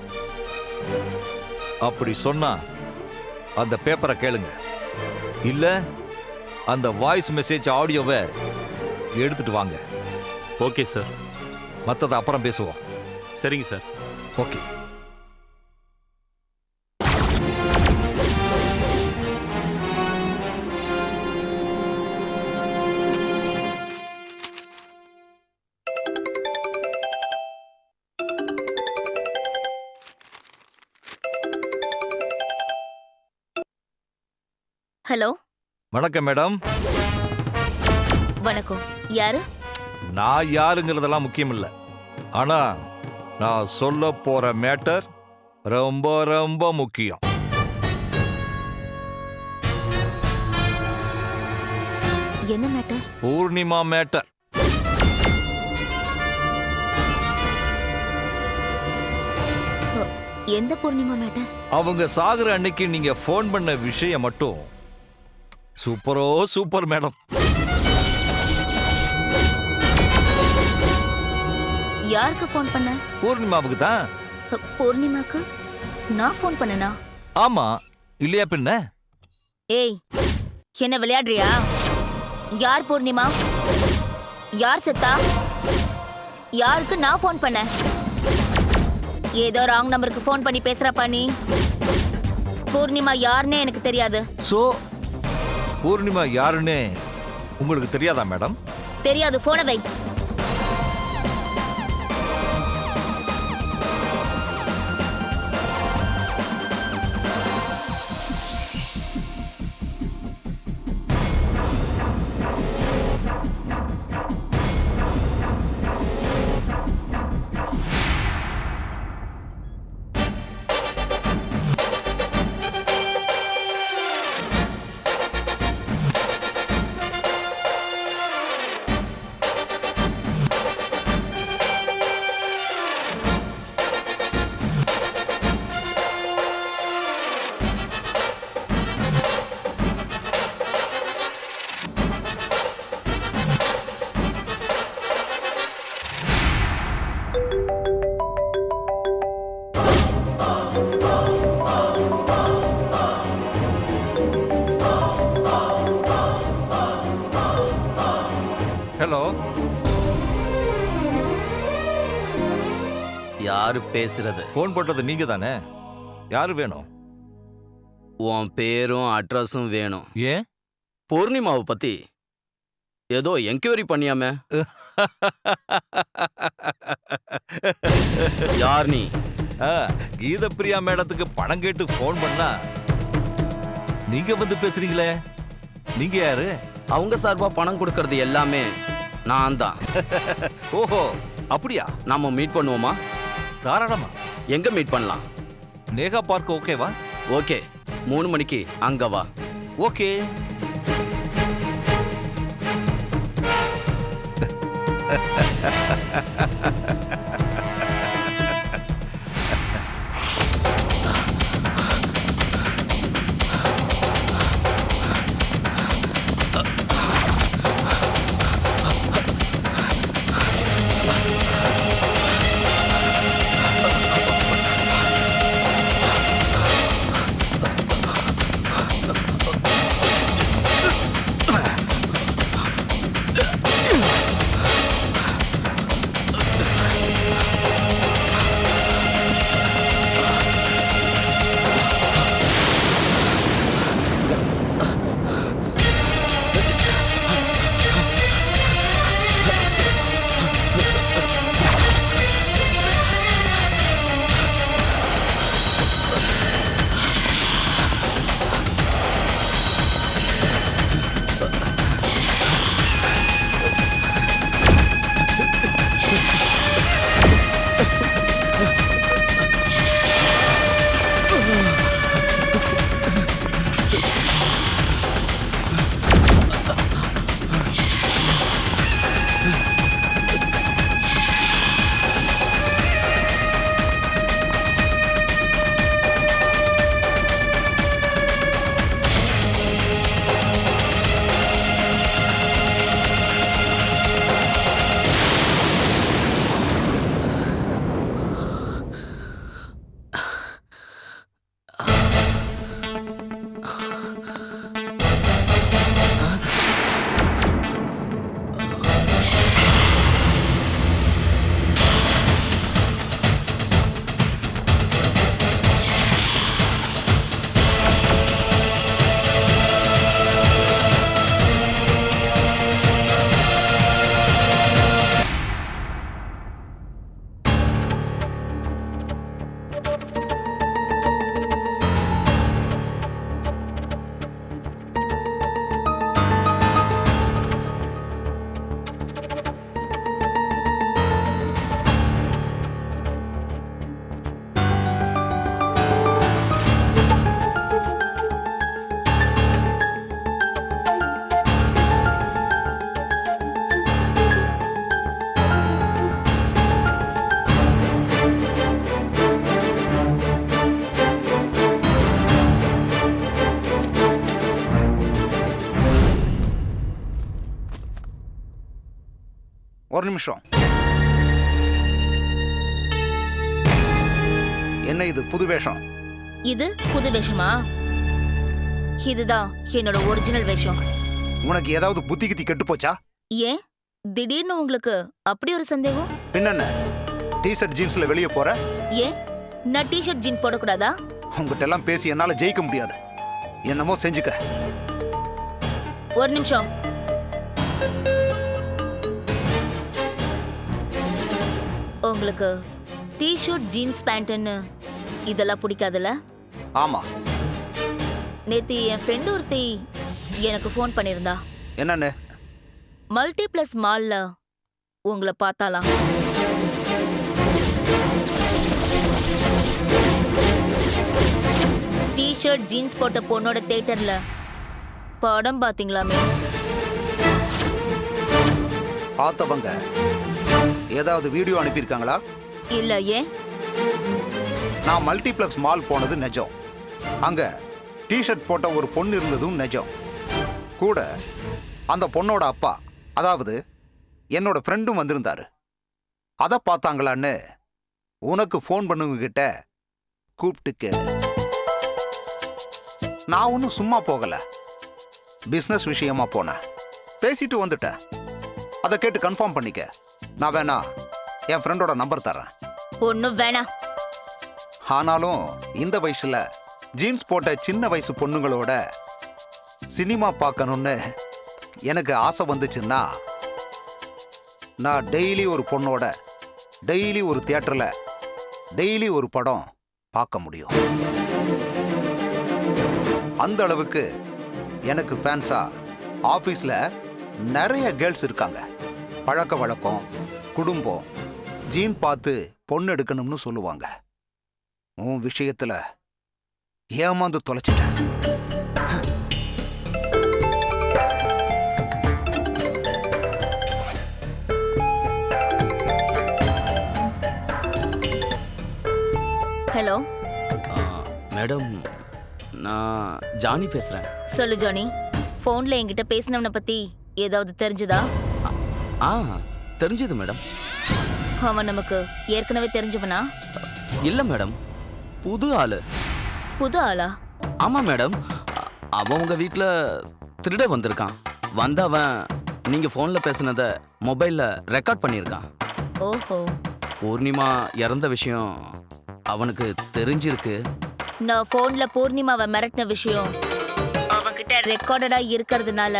அப்படி சொன்னா அந்த பேப்பரை கேளுங்க. இல்ல அந்த வாய்ஸ் மெசேஜ் ஆடியோவை எடுத்துட்டு வாங்க. Okay sir. மற்றதை அப்புறம் பேசுவோம். சரிங்க சார். ஓகே. ஹலோ. வணக்கம் மேடம். வணக்கம். யாரு? நான் யாருங்கிறதெல்லாம் முக்கியம் இல்லை. ஆனா நான் சொல்ல போற மேட்டர் ரொம்ப ரொம்ப முக்கியம். என்ன மேட்டர்? பூர்ணிமா மேட்டர். எந்த பூர்ணிமா மேட்டர்? அவங்க சாகுற அன்னைக்கு நீங்க ஃபோன் பண்ண விஷயம் மட்டும் சூப்பரோ சூப்பர் மேடம். யாருக்கு ஃபோன் பண்ண? பூர்ணிமாவுக்கு தான். பூர்ணிமாக்கு நான் ஃபோன் பண்ணனா? ஆமா, இல்லையா பின்ன? ஏய், என்ன விளையாடுறியா? யார் பூர்ணிமா? யார் செத்தா? யாருக்கு நான் ஃபோன் பண்ண? ஏதோ ராங் நம்பருக்கு ஃபோன் பண்ணி பேசுறப்பா நீ. பூர்ணிமா யாருன்னே எனக்கு தெரியாது. சோ பூர்ணிமா யாருன்னு உங்களுக்கு தெரியாதா மேடம்? தெரியாது. போனை வை. ஹலோ. யாரு பேசுறது? ஃபோன் போட்டது நீங்க தானே? யாரு வேணும்? உன் பேரும் அட்ரஸும் வேணும். ஏன்? பூர்ணிமாவை பத்தி ஏதோ என்கொயரி பண்ணியாமே. யார் நீ? கீதப்பிரியா மேடத்துக்கு பணம் கேட்டு ஃபோன் பண்ணா நீங்க வந்து பேசுறீங்களே, நீங்க யாரு? அவங்க சார்பா பணம் கொடுக்கறது எல்லாமே நான் தான். ஓஹோ, அப்படியா? நாம மீட் பண்ணுவோமா? தாராளமா. எங்க மீட் பண்ணலாம்? நேகா பார்க் ஓகேவா? ஓகே, 3 மணிக்கு அங்க வா. ஓகே. ஒரு நிமிஷம். என்ன இது புது வேஷம்? இது புது வேஷமா? இதுதான் என்னோட ஒரிஜினல் வேஷம். உனக்கு ஏதாவது புத்தி கித்தி கெட்டு போச்சா? ஏன் திடீர்னு உங்களுக்கு அப்படி ஒரு சந்தேகம்? பின்னென்ன டிஷர்ட் ஜீன்ஸ்ல வெளியே போற? ஏன் நான் டிஷர்ட் ஜீன் போடக்கூடாதா? உங்ககிட்ட எல்லாம் பேசி என்னால ஜெயிக்க முடியாது. என்னமோ செஞ்சுக்க. ஒரு நிமிஷம். உங்களுக்கு டிஷர்ட் ஜீன்ஸ் பேண்ட்னு இதெல்லாம் பிடிக்காதுல்ல? ஆமா. நேத்து என் ஃப்ரெண்டு ஒருத்தி எனக்கு ஃபோன் பண்ணியிருந்தா. என்னன்னு? மல்டிப்ளஸ் மால்ல உங்களை பார்த்தாலாம். டிஷர்ட் ஜீன்ஸ் போட்ட பொண்ணோட தியேட்டர்ல படம் பாத்தீங்களாமே? பார்த்தவங்க ஏதாவது வீடியோ அனுப்பியிருக்காங்களா? இல்ல. ஏன்? நான் மல்டிப்ளெக்ஸ் மால் போனது நிஜம். அங்க டிஷர்ட் போட்ட ஒரு பொண்ணு இருந்ததும் நிஜம். கூட அந்த பொண்ணோட அப்பா, அதாவது என்னோட ஃப்ரெண்டும் வந்திருந்தாரு. அதை பார்த்தாங்களான்னு உனக்கு ஃபோன் பண்ணுவங்க கிட்ட கூப்பிட்டு கேளு. நான் ஒன்றும் சும்மா போகல, பிஸ்னஸ் விஷயமா போனேன். பேசிட்டு வந்துட்டேன். அதை கேட்டு கன்ஃபார்ம் பண்ணிக்க. நான் வேணா என் ஃப்ரெண்டோட நம்பர் தரேன். ஒன்னும் வேணாம். ஆனாலும் இந்த வயசுல ஜீன்ஸ் போட்ட சின்ன வயசு பொண்ணுங்களோட சினிமா பார்க்கணும்னு எனக்கு ஆசை வந்துச்சுன்னா நான் டெய்லி ஒரு பொண்ணோட டெய்லி ஒரு தியேட்டர்ல டெய்லி ஒரு படம் பார்க்க முடியும். அந்த அளவுக்கு எனக்கு ஃபேன்ஸா ஆஃபீஸில் நிறைய கேர்ள்ஸ் இருக்காங்க. பழக்க வழக்கம், குடும்பம், ஜீன் பார்த்து பொண்ணு எடுக்கணும்னு சொல்லுவாங்க. உன் விஷயத்துல ஏமாந்து தொலைச்சிட்டேன். ஹலோ மேடம், நான் ஜானி பேசுறேன். சொல்லு ஜானி. ஃபோன்ல என்கிட்ட பேசினவனை பத்தி ஏதாவது தெரிஞ்சுதா? ஆ, தெரிஞ்சது மேடம். அவன் நமக்கு ஏற்கனவே தெரிஞ்சவனா? இல்ல மேடம், புது ஆளு. புது ஆளா? ஆமா மேடம், அவன் உங்க வீட்ல திருட வந்திருக்கான். வந்த அவன் நீங்க போன்ல பேசினத மொபைல்ல ரெக்கார்ட் பண்ணியிருக்கான். ஓஹோ. பூர்ணிமா இறந்த விஷயம் அவனுக்கு தெரிஞ்சிருக்கு. நான் போன்ல பூர்ணிமாவை மிரட்டின விஷயம் அவன்கிட்ட ரெக்கார்டடா இருக்கிறதுனால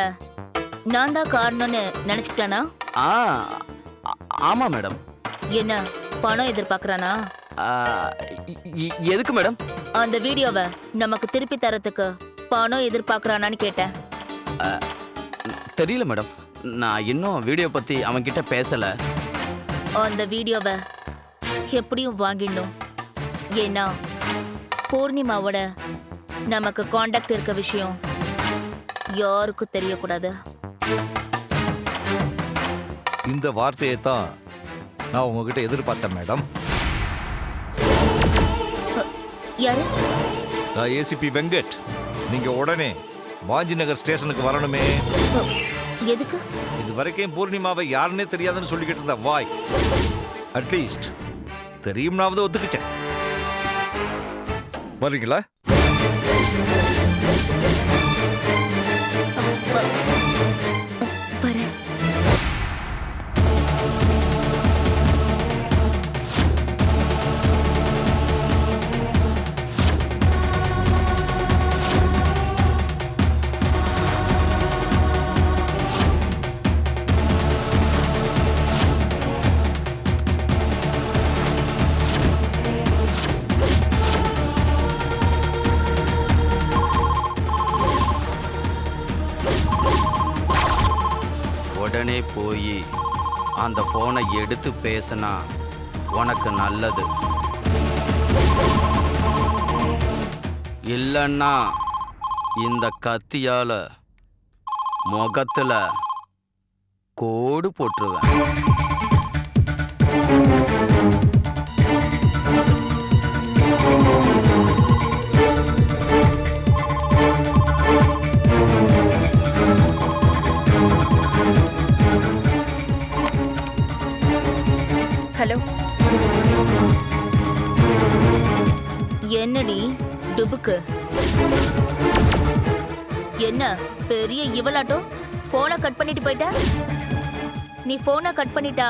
நான் தான் காரணம்னு நினைச்சுக்கிட்டானா? ஆமா மேடம். என்ன பணம் எதிர்பார்க்கறானா? எதுக்கு மேடம்? அந்த வீடியோவை நமக்கு திருப்பி தரத்துக்கு பணம் எதிர்பார்க்கறானான்னு கேட்டேன். தெரியல மேடம், நான் இன்னும் வீடியோ பத்தி அவன்கிட்ட பேசல. அந்த வீடியோவை எப்படியும் வாங்கிடணும். ஏன்னா பூர்ணிமாவோட நமக்கு காண்டாக்ட் இருக்க விஷயம் யாருக்கும் தெரியக்கூடாது. இந்த வார்த்தையை தான் நான் உங்ககிட்ட எதிர்பார்த்தேன் மேடம். யாரு? நான் ஏசிபி வெங்கட். நீங்க உடனே வாஞ்சி நகர் ஸ்டேஷனுக்கு வரணுமே. எதுக்கு? இது வரைக்கும் பூர்ணிமாவை யாருன்னே தெரியாதுன்னு சொல்லிக்கிட்டு இருந்த வாய் அட்லீஸ்ட் தெரியும்னாவது ஒத்துக்குச்சேன். வரீங்களா? வரேன். உடனே போய் அந்த போனை எடுத்து பேசினா உனக்கு நல்லது. இல்லைன்னா இந்த கத்தியால முகத்துல கோடு போட்டுருவேன். இருக்கு. என்ன பெரிய இவளாட்டம் போனை கட் பண்ணிட்டு போயிட்ட? நீ போனை கட் பண்ணிட்டா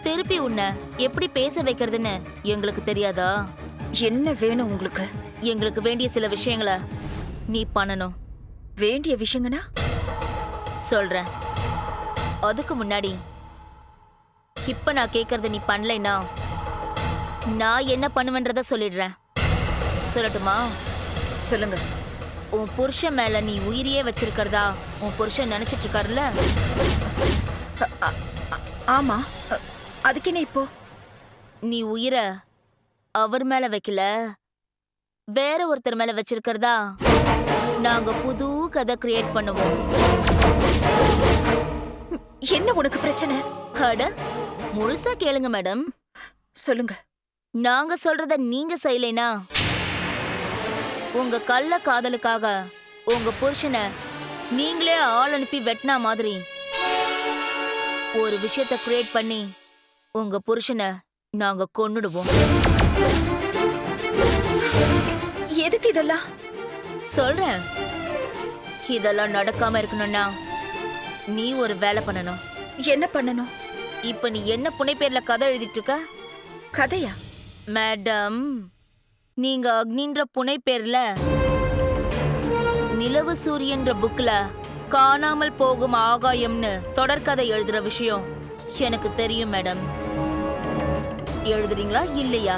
திருப்பி உன்னை எப்படி பேச வைக்கிறதுன்னு எங்களுக்கு தெரியாதா? என்ன வேணும் உங்களுக்கு? எங்களுக்கு வேண்டிய சில விஷயங்களை நீ பண்ணணும். வேண்டிய விஷயங்கனா? சொல்றேன். அதுக்கு முன்னாடி இப்ப நான் கேக்குறத நீ பண்ணலைன்னா நான் என்ன பண்ணுவேன்றத சொல்லிடுறேன். சொல்லட்டுமா? சொல்லுங்க. உன் புருஷன் மேல நீ உயிரியே வச்சிருக்கிறதா உன் புருஷன் நினைச்சிட்டு இருக்காருல்ல? ஆமா. அதுக்கு என்ன இப்போ? நீ உயிரை அவர் மேல வைக்கல, வேற ஒருத்தர் மேல வச்சிருக்கிறதா நாங்க புது கதை கிரியேட் பண்ணுவோம். என்ன உனக்கு பிரச்சனை? அட முழுசா கேளுங்க மேடம். சொல்லுங்க. நாங்க சொல்றத நீங்க செய்யலைனா உங்க கள்ள காதலுக்காக உங்க புருஷனை நீங்களே ஆள் அனுப்பி வெட்டினா மாதிரி ஒரு விஷயத்த கிரியேட் பண்ணி உங்க புருஷனை நாங்க கொன்னுடுவோம். எதுக்கு இதெல்லாம்? சொல்றேன். இதெல்லாம் நடக்காம இருக்கணும்னா நீ ஒரு வேலை பண்ணணும். என்ன பண்ணணும்? இப்ப நீ என்ன புனைப்பேர்ல கதை எழுதிட்டு இருக்க? கதையா? மேடம், நீங்க அக்னின்ற புனைப்பேர்ல நிலவு சூரியன்ற புக்ல காணாமல் போகும் ஆகாயம்னு தொடர்கதை எழுதுற விஷயம் எனக்கு தெரியும் மேடம். எழுதுறீங்களா இல்லையா?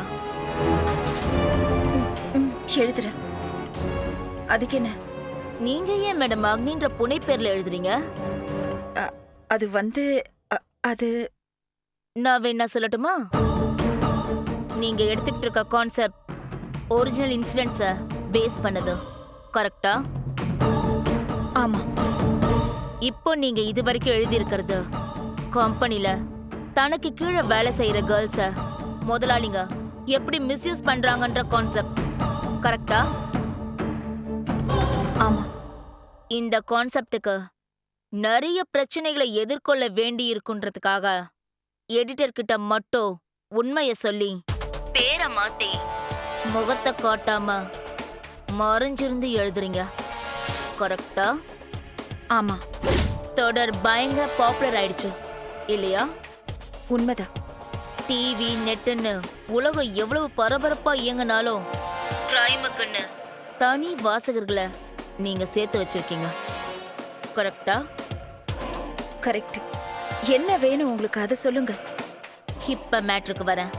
எழுதுறேன். அதுக்கு என்ன? நீங்க ஏன் மேடம் அக்னின்ற புனைப்பேர்ல எழுதுறீங்க? அது அது நான் வேணா சொல்லட்டுமா? நீங்க எடுத்துட்டு இருக்க கான்செப்ட் ஒரிஜினல் இன்சிடென்ட்ஸ பேஸ் பண்ணது, கரெக்டா? ஆமா. இப்போ நீங்க இது வரைக்கும் எழுதி இருக்கிறது கம்பெனில தனக்கு கீழே வேலை செய்யற கேர்ள்ஸ முதலாளிங்க எப்படி மிஸ்யூஸ் பண்றாங்கன்ற கான்செப்ட், கரெக்டா? ஆமா. இந்த கான்செப்டுக்கு நிறைய பிரச்சனைகளை எதிர்கொள்ள வேண்டி இருக்குன்றதுக்காக எடிட்டர் கிட்ட மட்டும் உண்மைய சொல்லி பேரை மாத்தி முகத்தை காட்டாம மறைஞ்சிருந்து எழுதுறீங்க, கரெக்டா? ஆமா. தொடர் பயங்கர பாப்புலர் ஆயிடுச்சு இல்லையா? உண்மைதான். டிவி நெட்டுன்னு உலகம் எவ்வளவு பரபரப்பா இயங்கினாலும் கிரைமுக்குன்னு தனி வாசகர்களை நீங்க சேர்த்து வச்சிருக்கீங்க, கரெக்டா? கரெக்ட். என்ன வேணும் உங்களுக்கு? அதை சொல்லுங்க. இப்ப மேட்ருக்கு வரேன்.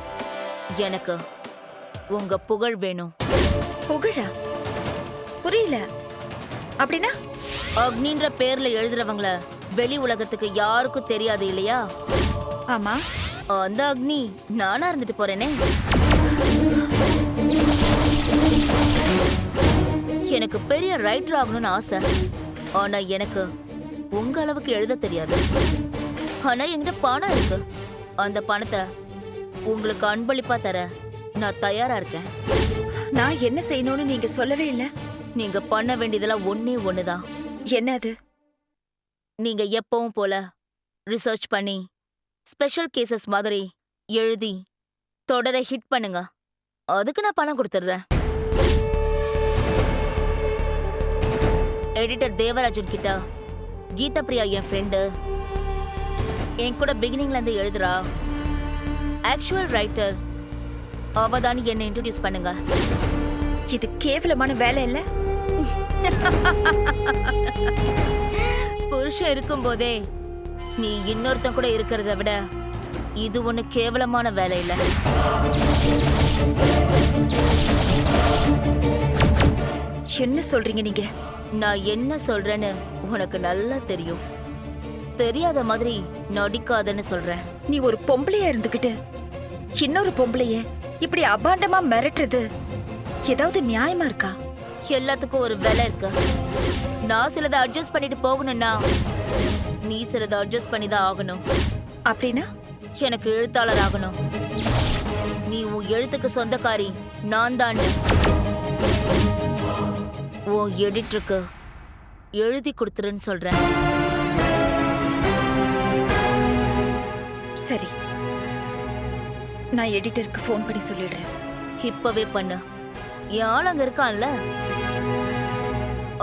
எனக்கு உங்க புகழ் வேணும். புகழா? புரியல. அப்படின்னா? அக்னின்ற பேர்ல எழுதுறவங்கள வெளி உலகத்துக்கு யாருக்கும் தெரியாது இல்லையா? ஆமா. அந்த அக்னி நானா இருந்துட்டு போறேனே. எனக்கு பெரிய ரைட்டர் ஆகணும்னு ஆசை. ஆனா எனக்கு உங்க அளவுக்கு எழுத தெரியாது. ஆனா என்கிட்ட பணம் இருக்கு. அந்த பணத்தை உங்களுக்கு அன்பளிப்பா தர நான் தயாரா இருக்கேன். நான் என்ன செய்யணும்னு நீங்க சொல்லவே இல்ல. நீங்க பண்ண வேண்டியதெல்லாம் ஒண்ணே ஒண்ணுதான். என்ன அது? நீங்க எப்பவும் போல ரிசர்ச் பண்ணி ஸ்பெஷல் கேசஸ் மாதிரி எழுதி தொடரை ஹிட் பண்ணுங்க. அதுக்கு நான் பணம் கொடுத்துடுறேன். எடிட்டர் தேவராஜன் கிட்ட கீதா பிரியா என் ஃப்ரெண்டு, என் கூட பிகினிங்ல இருந்து எழுதுறா, ஆக்சுவல் ரைட்டர் அவதான் என்ன இன்ட்ரோடியூஸ் பண்ணுங்க. இது கேவலமான வேலை இல்ல? புருஷன் இருக்கும் போதே நீ இன்னொருத்தன் கூட இருக்கிறத விட இது ஒண்ணு கேவலமான வேலை இல்ல. என்ன சொல்றீங்க நீங்க? நான் என்ன சொல்றேன்னு உனக்கு நல்லா தெரியும். தெரியாத மாதிரி நடிக்காதன்னு சொல்றேன். நீ ஒரு பொம்பளையா இருந்துகிட்டு இன்னொரு பொம்பளைய இப்படி அபாண்டமா மிரட்டுறது ஏதாவது நியாயமா இருக்கா? எல்லாத்துக்கும் ஒரு விலை இருக்கு. நான் சிலதை அட்ஜஸ்ட் பண்ணிட்டு போகணும்னா நீ சிலதை அட்ஜஸ்ட் பண்ணி தான் ஆகணும். அப்படின்னா? எனக்கு எழுத்தாளர் ஆகணும். நீ உன் எழுத்துக்கு சொந்தக்காரி நான் தான். உன் எடிட்டருக்கு எழுதி கொடுத்துருன்னு சொல்றேன். சரி, நான் எடிட்டருக்கு ஃபோன் பண்ணி சொல்லிடுறேன். இப்பவே பண்ணு. என் ஆள் அங்க இருக்கான்ல,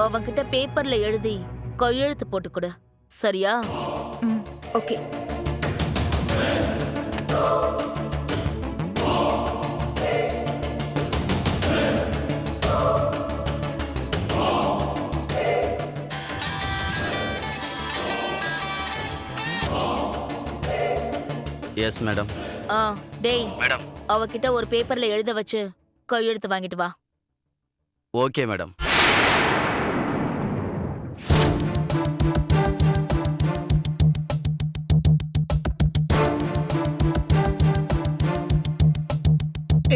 அவன்கிட்ட பேப்பர்ல எழுதி கையெழுத்து போட்டு கொடு. சரியா? ம், ஓகே. Yes madam. ஆ, டேய், மேடம். அவகிட்ட ஒரு பேப்பர்ல எழுத வச்சு கையெழுத்து வாங்கிட்டு வா. Okay madam.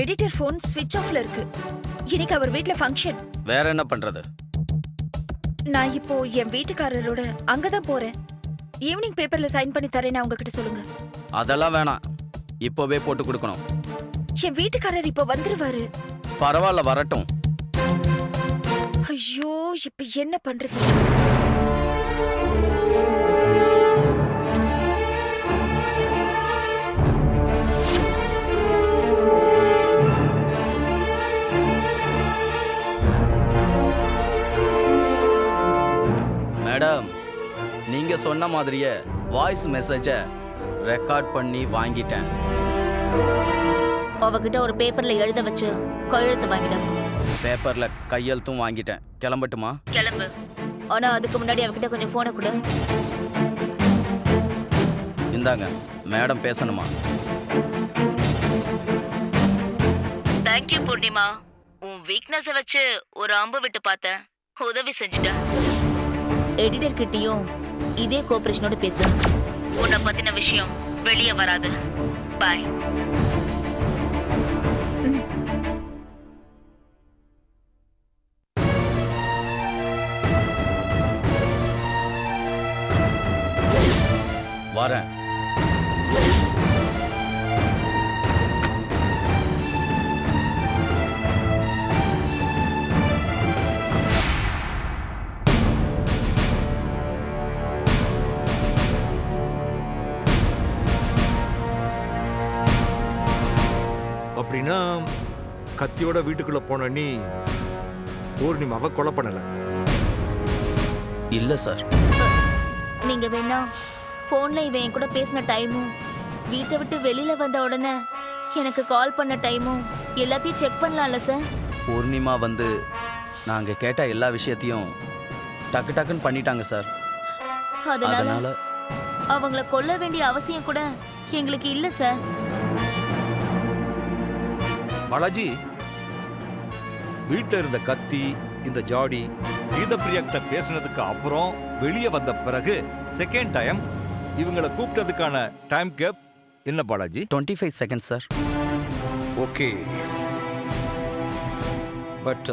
எடிட்டர் ஃபோன் ஸ்விட்ச் ஆஃப்ல இருக்கு. இன்னைக்கு அவர் வீட்ல ஃபங்க்ஷன். வேற என்ன பண்றது? நான் இப்போ என் வீட்டுக்காரரோட அங்கதான் போறேன். ஈவினிங் பேப்பர்ல சைன் பண்ணி தரேன்னு அவங்க கிட்ட சொல்லுங்க. அதெல்லாம் வேணாம், இப்போவே போட்டு கொடுக்கணும். என் வீட்டுக்காரர் இப்போ வந்துருவாரு. பரவாயில்ல, வரட்டும். ஐயோ, இப்ப என்ன பண்றது? மேடம், நீங்க சொன்ன மாதிரியே வாய்ஸ் மெசேஜ ரெக்கார்ட் பண்ணி வாங்கிட்டேன். அவகிட்ட ஒரு பேப்பர்ல எழுத வச்சு கையெழுத்து வாங்கிடு. பேப்பர்ல கையெழுத்தும் வாங்கிட்டேன். கிளம்பட்டுமா? கிளம்பு. ஆனா அதுக்கு முன்னாடி அவகிட்ட கொஞ்சம் போனை கொடு. இந்தாங்க, மேடம் பேசணுமா? தேங்க்யூ பூர்ணிமா. உன் வீக்னஸை வச்சு ஒரு அம்பு விட்டு பார்த்தேன், உதவி செஞ்சுட்டேன். எடிட்டர் கிட்டயும் இதே கோஆபரேஷனோட பேசு. உன்னை பத்தின விஷயம் வெளியே வராது. பாய். வரேன். அப்படின்னா கத்தியோட வீட்டுக்குள்ள போன நீ பூர்ணிமாவை கொலை பண்ணல? இல்ல சார். நீங்க வேணா போன்ல இவன் என் கூட பேசின டைமும், வீட்டை விட்டு வெளியில வந்த உடனே எனக்கு கால் பண்ண டைமும் எல்லாத்தையும் செக் பண்ணலாம்ல சார்? பூர்ணிமா வந்து நாங்க கேட்ட எல்லா விஷயத்தையும் டக்கு டக்குன்னு பண்ணிட்டாங்க சார். அதனால அவங்கள கொல்ல வேண்டிய அவசியம் கூட எங்களுக்கு இல்ல சார். பாலாஜி, வீட்டில் இருந்த கத்தி, இந்த ஜாடி, கீதப்பிரியா கிட்ட பேசினதுக்கு அப்புறம் வெளியே வந்த பிறகு செகண்ட் டைம் இவங்களை கூப்பிட்டதுக்கான டைம் கேப் என்ன Balaji? 25 seconds sir. Okay, but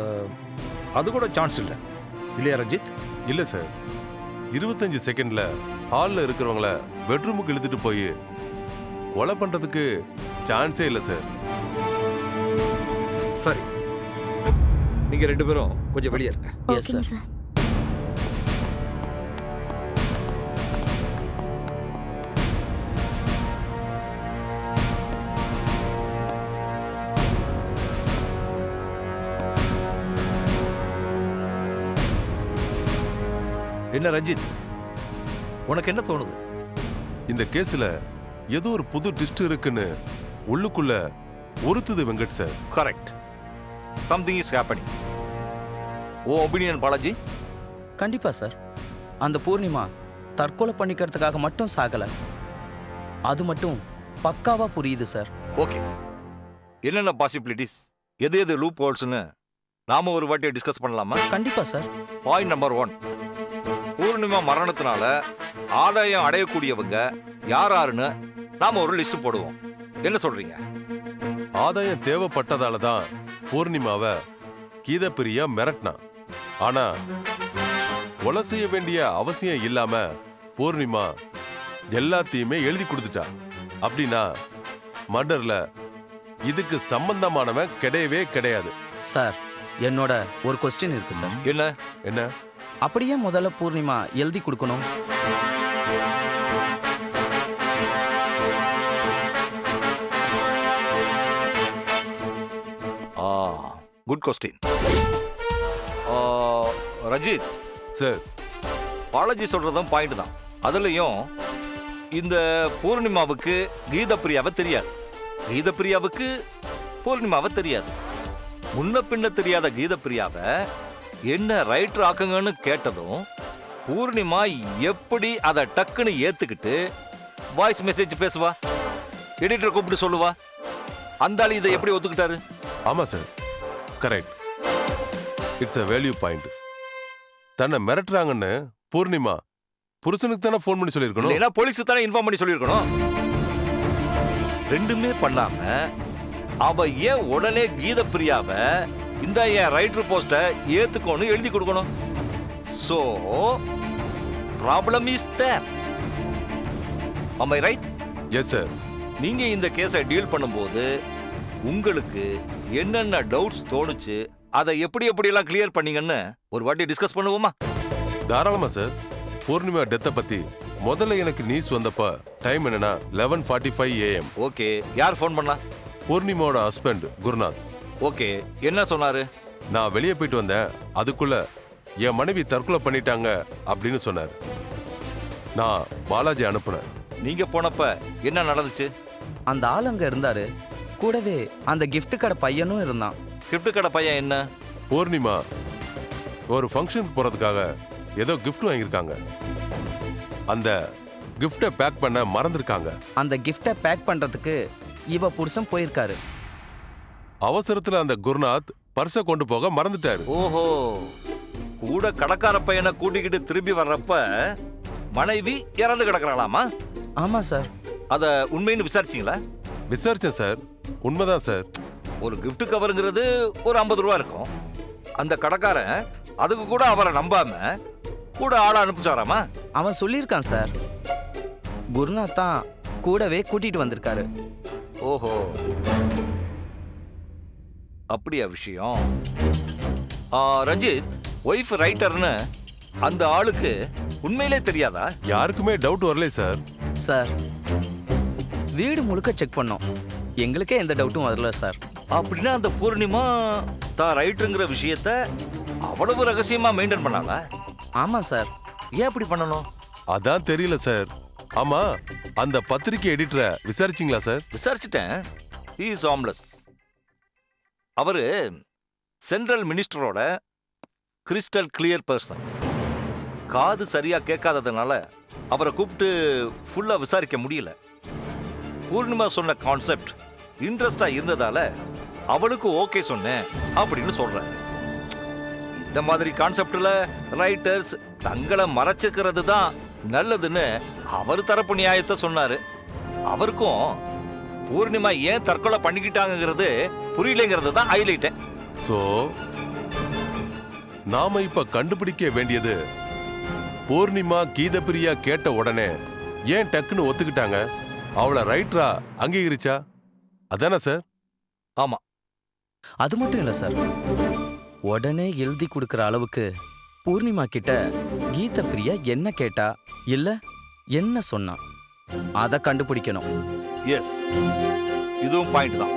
அது கூட சான்ஸ் இல்லை இல்லையா ரஞ்சித்? இல்ல சார், 25 செகண்ட்ல ஹால்ல இருக்கிறவங்கள பெட்ரூமுக்கு இழுத்துட்டு போய் கொலை பண்றதுக்கு சான்ஸே இல்லை சார். சரி, நீங்க ரெண்டு பேரும் கொஞ்சம் வெளியே இருங்க. எஸ் ஓகேங்க சார். சார். என்ன ரஞ்சித், உனக்கு என்ன தோணுது? இந்த கேஸ்ல ஏதோ ஒரு புது ட்விஸ்ட் இருக்குன்னு உள்ளுக்குள்ள உறுத்துது Venkat sir. Correct, something is happening. Oh opinion Balaji? கண்டிப்பா சார். அந்த பூர்ணிமா தற்கொலை பண்ணிக்கிறதுக்காக மட்டும் சாகல, அது மட்டும் பக்காவா புரியுது சார். ஓகே, என்னென்ன பாசிபிலிட்டிஸ், எது எது லூப் ஹோல்ஸ்னு நாம ஒரு வாட்டி டிஸ்கஸ் பண்ணலாமா? கண்டிப்பா சார். பாயிண்ட் நம்பர் 1, பூர்ணிமா மரணத்தினால ஆதாயம் அடையக்கூடியவங்க யார் யாருன்னு நாம ஒரு லிஸ்ட் போடுவோம். என்ன சொல்றீங்க? ஆதாயம் தேவைப்பட்டதால தான் பூர்ணிமாவை கீதப்பிரியா மிரட்டினா. ஆனா கொலை செய்ய வேண்டிய அவசியம் இல்லாம பூர்ணிமா எல்லாத்தையுமே எழுதி கொடுத்துட்டா. அப்படின்னா மர்டர்ல இதுக்கு சம்பந்தமானவன் கிடையவே கிடையாது. சார், என்னோட ஒரு கொஸ்டின் இருக்கு சார். என்ன என்ன? அப்படியே முதல்ல பூர்ணிமா எழுதி கொடுக்கணும்? Good question. Ranjith sir, Balaji சொல்றதும் பாயிண்ட் தான். அதுலயும் இந்த பூர்ணிமாவுக்கு கீதப்பிரியாவை தெரியாது, கீதப்பிரியாவுக்கு பூர்ணிமாவை தெரியாது. முன்ன பின்ன தெரியாத கீதப்பிரியாவை என்ன ரைட்டர் ஆக்குங்கன்னு கேட்டதும் பூர்ணிமா எப்படி அதை டக்குன்னு ஏத்துக்கிட்டு வாய்ஸ் மெசேஜ் பேசுவா, எடிட்டர் கூப்பிட்டு சொல்லுவா. அந்த ஆளு இதை எப்படி ஒத்துக்கிட்டாரு? ஆமா sir, correct. It's a value point. தன்னை மிரட்டுறாங்கன்னு பூர்ணிமா புருஷனுக்கு தானே ஃபோன் பண்ணி சொல்லியிருக்கணும். இல்லைன்னா போலீஸுக்கு தானே இன்ஃபார்ம் பண்ணி சொல்லியிருக்கணும். ரெண்டுமே பண்ணாம அவ ஏன் உடனே கீதப்பிரியாவை இந்த என் ரைட்டர் போஸ்ட ஏத்துக்கோன்னு எழுதி கொடுக்கணும்? So problem is there. am I right? Yes sir. நீங்க இந்த கேஸை டீல் பண்ணும்போது உங்களுக்கு என்னென்ன டவுட்ஸ் தோணுச்சு, அதை எப்படி எப்படியெல்லாம் கிளியர் பண்ணீங்கன்னு ஒரு வாட்டி டிஸ்கஸ் பண்ணுவோமா? தாராளமா சார். பூர்ணிமா டெத்தை பத்தி முதல்ல எனக்கு நியூஸ் வந்தப்ப டைம் என்னன்னா 11:45 AM. ஓகே, யார் ஃபோன் பண்ணா? பூர்ணிமாவோட ஹஸ்பண்ட் குருநாத். ஓகே, என்ன சொன்னாரு? நான் வெளியே போயிட்டு வந்தேன், அதுக்குள்ள என் மனைவி தற்கொலை பண்ணிட்டாங்க அப்படின்னு சொன்னார். நான் பாலாஜி அனுப்புனேன். நீங்க போனப்ப என்ன நடந்துச்சு? அந்த ஆள் அங்க இருந்தாரு, கூடவே அந்த gift கடை பையனும் இருந்தான். கிஃப்ட் கடை பையன் என்ன? பூர்ணிமா ஒரு ஃபங்க்ஷனுக்கு போறதுக்காக ஏதோ கிஃப்ட் வாங்கியிருக்காங்க. அந்த கிஃப்டை பேக் பண்ண மறந்துருக்காங்க. அந்த கிஃப்டை பேக் பண்றதுக்கு இவ புருஷன் போயிருக்காரு. அவசரத்துல அந்த குருநாத் பர்ஸை கொண்டு போக மறந்துட்டாரு. ஓஹோ, கூட கடைக்கார பையனை கூட்டிக்கிட்டு திரும்பி வர்றப்ப மனைவி இறந்து கிடக்குறாளாமா? ஆமா சார். அத உண்மைன்னு விசாரிச்சீங்களா? விசாரிச்சேன் சார், உண்மைதான் சார். ஒரு கிஃப்ட் கவருங்கிறது ஒரு 50 ரூபா இருக்கும். அந்த கடைக்காரன் அதுக்கு கூட அவரை நம்பாம கூட ஆளை அனுப்பிச்சாராமா? அவன் சொல்லியிருக்கான் சார். குருநாத் தான் கூடவே கூட்டிட்டு வந்திருக்காரு. ஓஹோ, அப்படியா விஷயம்? ரஞ்சித், ஒய்ஃப் ரைட்டர்னு அந்த ஆளுக்கு உண்மையிலே தெரியாதா? யாருக்குமே டவுட் வரல சார். சார், வீடு முழுக்க செக் பண்ணோம், எங்களுக்கே எந்த டவுட்டும் வரல சார். அப்படின்னா அந்த பூர்ணிமா தான் ரைட்டுங்கிற விஷயத்த அவ்வளவு ரகசியமா மெயின்டைன் பண்ணாளா? ஆமா சார். ஏன் அப்படி பண்ணணும்? அதான் தெரியல சார். ஆமா, அந்த பத்திரிக்கை எடிட்டரை விசாரிச்சீங்களா சார்? விசாரிச்சுட்டேன். he is harmless. அவரு சென்ட்ரல் மினிஸ்டரோட கிறிஸ்டல் கிளியர் பர்சன். காது சரியா கேட்காததுனால அவரை கூப்பிட்டு ஃபுல்லா விசாரிக்க முடியல. பூர்ணிமா சொன்ன கான்செப்ட் இன்ட்ரெஸ்டா இருந்ததால அவளுக்கு ஓகே சொன்னேன் அப்படின்னு சொல்றாரு. இந்த மாதிரி கான்செப்ட்ல ரைட்டர்ஸ் தங்களை மறைச்சுக்கிறது தான் நல்லதுன்னு அவர் தரப்பு நியாயத்தை சொன்னாரு. அவருக்கும் பூர்ணிமா ஏன் தற்கொலை பண்ணிக்கிட்டாங்கிறது புரியலைங்கிறது தான் ஹைலைட். சோ நாம இப்ப கண்டுபிடிக்க வேண்டியது, பூர்ணிமா கீதப்பிரியா கேட்ட உடனே ஏன் டக்குன்னு ஒத்துக்கிட்டாங்க, அவளை ரைட்டரா அங்கீகரிச்சா, அதானே சார்? ஆமா, அது மட்டும் இல்ல சார், உடனே எழுதி கொடுக்கிற அளவுக்கு பூர்ணிமா கிட்ட கீத பிரியா என்ன கேட்டா இல்ல என்ன சொன்னா அத கண்டுபிடிக்கணும். எஸ், இதுவும் பாயிண்ட் தான்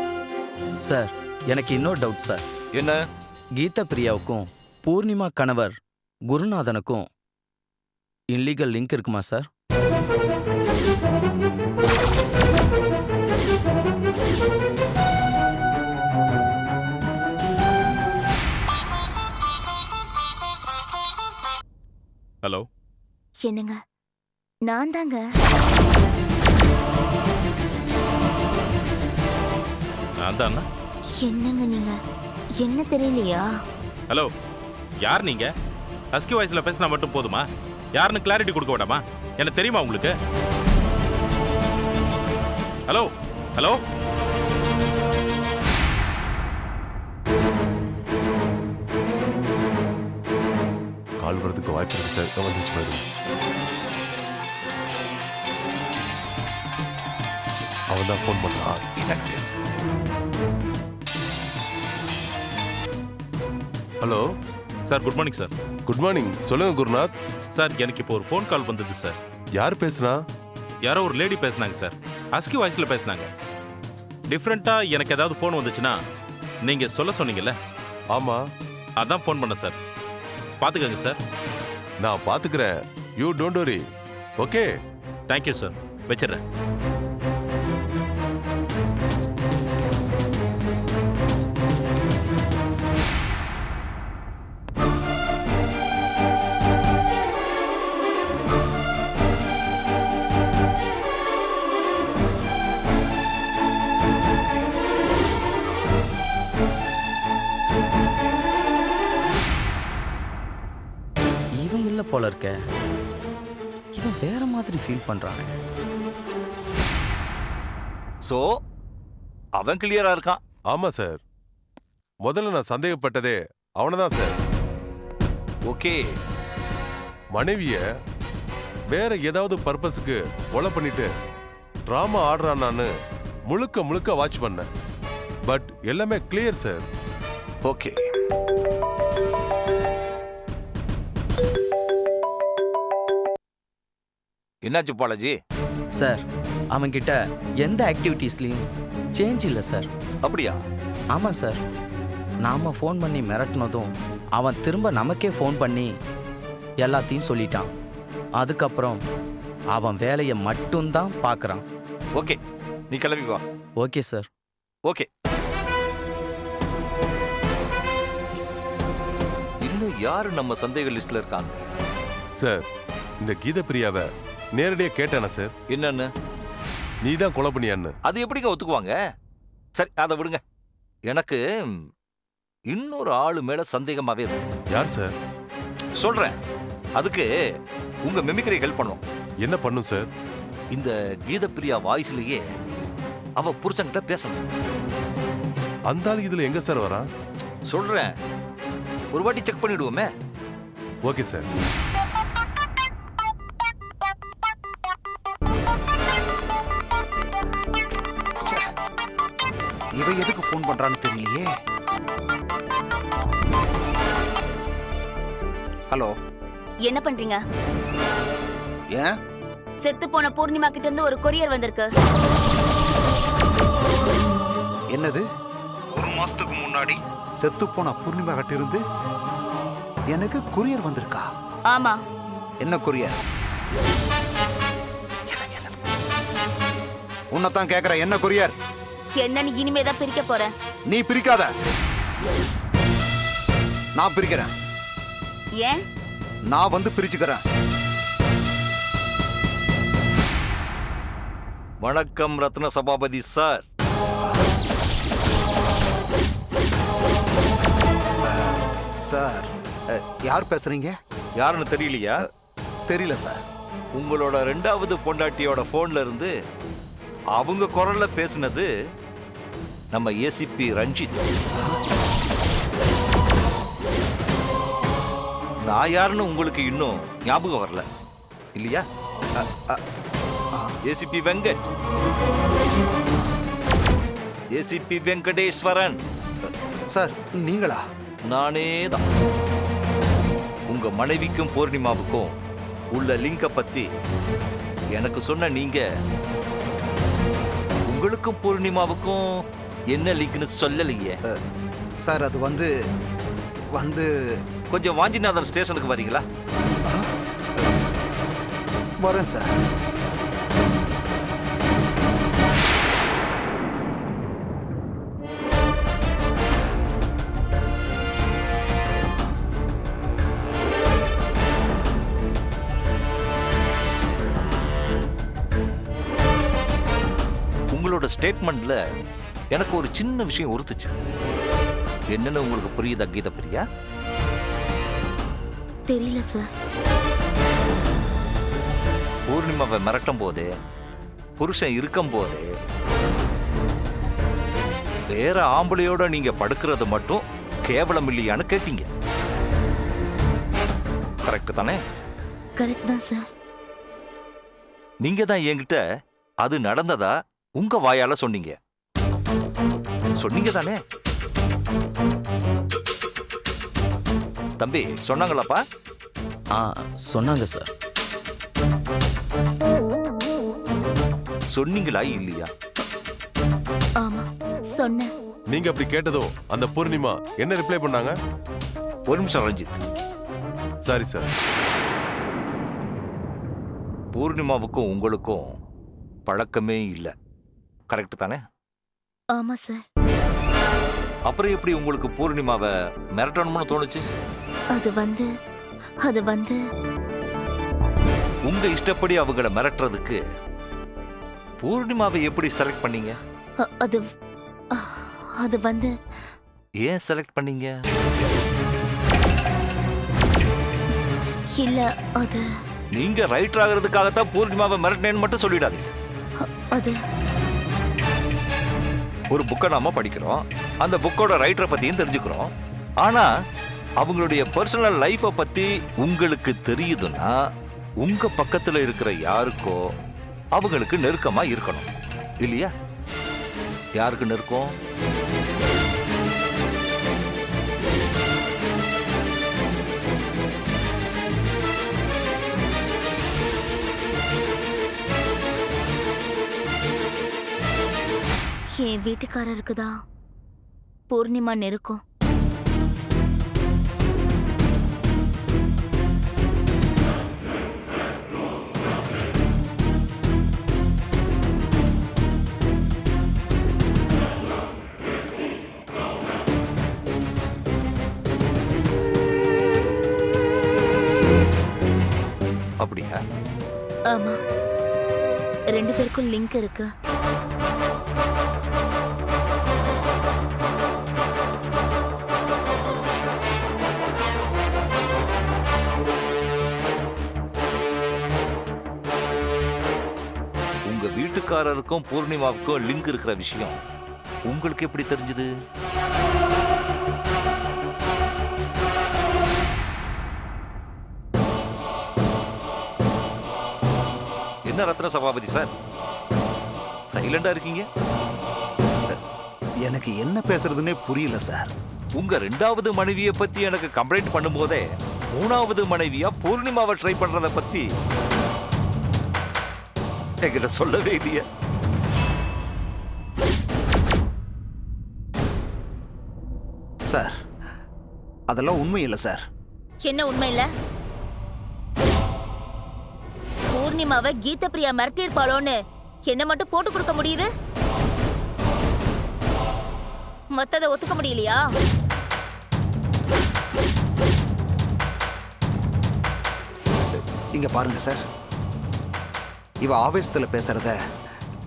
சார். எனக்கு இன்னொரு டவுட் சார். என்ன? கீத பிரியாவுக்கும் பூர்ணிமா கணவர் குருநாதனுக்கும் இல்லீகல் லிங்க் இருக்குமா சார்? ஹலோ, என்னங்க, நான் தாங்க. நான் தான். என்னங்க நீங்க, என்ன தெரியலையா? ஹலோ, யார் நீங்க? ஹஸ்கி வாய்ஸ்ல பேசினா மட்டும் போதுமா? யாருன்னு கிளாரிட்டி கொடுக்க வேண்டாமா? என்ன தெரியுமா உங்களுக்கு? ஹலோ ஹலோ, கால் வரதுக்கு வாய்ப்பு இருக்கு சார். வந்துச்சு பாரு. அவன் தான் ஃபோன் பண்ணான். Hello sir. Good morning sir. Good morning. சொல்லுங்க குருநாத். சார், எனக்கு இப்போ ஒரு ஃபோன் கால் வந்தது சார். யார் பேசுனா? யாரோ ஒரு லேடி பேசுனாங்க சார். ஹஸ்கி வாய்ஸ்ல பேசுனாங்க. டிஃப்ரெண்டா எனக்கு ஏதாவது ஃபோன் வந்துச்சுன்னா நீங்க சொல்ல சொன்னீங்கல்ல, ஆமா, அதான் ஃபோன் பண்ண சார். பார்த்துக்கங்க சார். நான் பாத்துக்கிறேன். You don't worry. Okay. Thank you sir. வச்சிடுறேன். இவன் இல்ல போல இருக்க. இவன் வேற மாதிரி ஃபீல் பண்றானே. சோ அவன் கிளியரா இருக்கான். ஆமா சார். முதல்ல நான் சந்தேகப்பட்டதே அவனதான் சார். ஓகே. மனைவிய வேற ஏதாவது பர்பஸுக்கு கொலை பண்ணிட்டு டிராமா ஆடுறானான்னு முழுக்க முழுக்க வாட்ச் பண்ணேன். பட் எல்லாமே கிளியர் சார். ஓகே. என்னாச்சு பாலாஜி? சார், அவன்கிட்ட எந்த ஆக்டிவிட்டீஸ்லயும் சேஞ்ச் இல்லை சார். அப்படியா? ஆமாம் சார். நாம ஃபோன் பண்ணி மிரட்டினதும் அவன் திரும்ப நமக்கே ஃபோன் பண்ணி எல்லாத்தையும் சொல்லிட்டான். அதுக்கப்புறம் அவன் வேலையை மட்டும்தான் பார்க்குறான். ஓகே, நீ கிளம்பி வா. Okay sir. ஓகே. இன்னும் யாரு நம்ம சந்தேக லிஸ்ட்ல இருக்காங்க? சார், இந்த கீத பிரியாவை நேரடியா கேட்டானா சார்? என்னன்னு? நீ தான் கொலை பண்ணியான்னு. அது எப்படிங்க ஒத்துக்குவாங்க? சரி, அதை விடுங்க. எனக்கு இன்னொரு ஆளு மேல சந்தேகமாவே இருக்கு. யார் சார்? சொல்றேன். அதுக்கு உங்க மெமிக்ரி ஹெல்ப் பண்ணும். என்ன பண்ணும் சார்? இந்த கீத பிரியா வாய்ஸ்லயே அவ புருஷன்கிட்ட பேசணும். அந்த ஆள் இதுல எங்க சார் வரா? சொல்றேன், ஒரு வாட்டி செக் பண்ணிடுவோமே. Okay sir. இவ எதுக்கு ஃபோன் பண்றான்னு தெரியலையே. ஹலோ, என்ன பண்றீங்க? ஏன்? செத்து போன பூர்ணிமா கிட்ட இருந்து ஒரு கொரியர் வந்திருக்கு. என்னது? ஒரு மாசத்துக்கு முன்னாடி செத்து போன பூர்ணிமா கிட்ட இருந்து எனக்கு கொரியர் வந்திருக்கா? ஆமா. என்ன கொரியர்? உன்னைத்தான் கேக்குற, என்ன கொரியர்? என்னன்னு இனிமேதான் பிரிக்க போறேன். நீ பிரிக்காத, நான் பிரிக்கிறேன். ஏன்? நான் வந்து பிரிச்சுக்கிறேன். வணக்கம் ரத்ன சபாபதி சார். சார், யார் பேசுறீங்க? யாருன்னு தெரியலையா? தெரியல சார். உங்களோட 2வது பொண்டாட்டியோட போன்ல இருந்து அவங்க குரல்ல பேசினது நம்ம ஏசிபி ரஞ்சித். நான் யாருன்னு உங்களுக்கு இன்னும் ஞாபகம் வரல இல்லையா? ACP Venkat, ACP Venkateswaran. Sir, நீங்களா? நானே தான். உங்க மனைவிக்கும் பூர்ணிமாவுக்கும் உள்ள லிங்க பத்தி எனக்கு சொன்ன நீங்க உங்களுக்கும் பூர்ணிமாவுக்கும் என்ன லிங்க்னு சொல்லலையே. சார், அது வந்து கொஞ்சம் வாஞ்சிநாதன் ஸ்டேஷனுக்கு வரீங்களா? வரேன் சார். உங்களோட ஸ்டேட்மெண்ட்ல எனக்கு ஒரு சின்ன விஷயம் உறுத்துச்சு. என்னன்னு உங்களுக்கு புரியுதா கீத பிரியா? தெரியல சார். பூர்ணிமாவை மிரட்டும் போதே, புருஷன் இருக்கும் போதே வேற ஆம்பளையோட நீங்க படுக்கிறது மட்டும் கேவலம் இல்லையான்னு கேட்டீங்க. கரெக்ட் தானே? கரெக்ட் தான் சார். நீங்க தான் என்கிட்ட அது நடந்ததா உங்க வாயால சொன்னீங்க. சொன்னீங்க தானே? தம்பி, சொன்னாங்களாப்பா? சொன்னாங்க சார். சொன்னீங்களா இல்லையா? ஆமா, சொன்னேன். நீங்க அப்படி கேட்டதும் அந்த பூர்ணிமா என்ன ரிப்ளை பண்ணாங்க? ஒரு நிமிஷம் ரஞ்சித். Sorry sir. பூர்ணிமாவுக்கும் உங்களுக்கும் பழக்கமே இல்லை, கரெக்ட் தானே? ஆமா சார். அப்புறம் எப்படி உங்களுக்கு பூர்ணிமாவை மிரட்டணும்னு தோணுச்சு? அது வந்து உங்க இஷ்டப்படி அவங்கள மிரட்டுறதுக்கு பூர்ணிமாவை எப்படி செலக்ட் பண்ணீங்க? அது வந்து ஏன் செலக்ட் பண்ணீங்க? இல்ல, அது நீங்க ரைட்டர் ஆகிறதுக்காகத்தான் பூர்ணிமாவை மிரட்டினேன்னு மட்டும் சொல்லிடாதீங்க. அது ஒரு புக்கை நாம படிக்கிறோம், அந்த புக்கோட ரைட்டரை பத்தியும் தெரிஞ்சுக்கிறோம். ஆனா அவங்களுடைய பர்சனல் லைஃபை பத்தி உங்களுக்கு தெரியுதுன்னா உங்க பக்கத்துல இருக்கிற யாருக்கோ அவங்களுக்கு நெருக்கமா இருக்கணும் இல்லையா? யாருக்கு நெருக்கம்? என் வீட்டுக்காரருக்கு தான் பூர்ணிமா நெருக்கம். அப்படியா? ஆமா, 2 பேருக்கும் லிங்க் இருக்கு. உங்க வீட்டுக்காரருக்கும் பூர்ணிமாவுக்கும் லிங்க் இருக்கிற விஷயம் உங்களுக்கு எப்படி தெரிஞ்சது? என்ன ரத்ன சபாபதி சார், சைலண்டா இருக்கீங்க? எனக்கு என்ன பேசுறதுன்னே புரியல சார். உங்க 2வது மனைவியை பத்தி எனக்கு கம்ப்ளைண்ட் பண்ணும்போதே 3வது மனைவியா பூர்ணிமாவை ட்ரை பண்றத பத்தி என்கிட்ட சொல்லவே இல்லையே. சார், அதெல்லாம் உண்மை இல்லை சார். என்ன உண்மை இல்ல? பூர்ணிமாவை கீதா பிரியா மிரட்டியிருப்பாளோன்னு என்ன மட்டும் போட்டு கொடுக்க முடியுது, மத்தத ஒத்துக்க முடியலையா? இங்க பாருங்க சார், இவ ஆவேசத்துல பேசுறத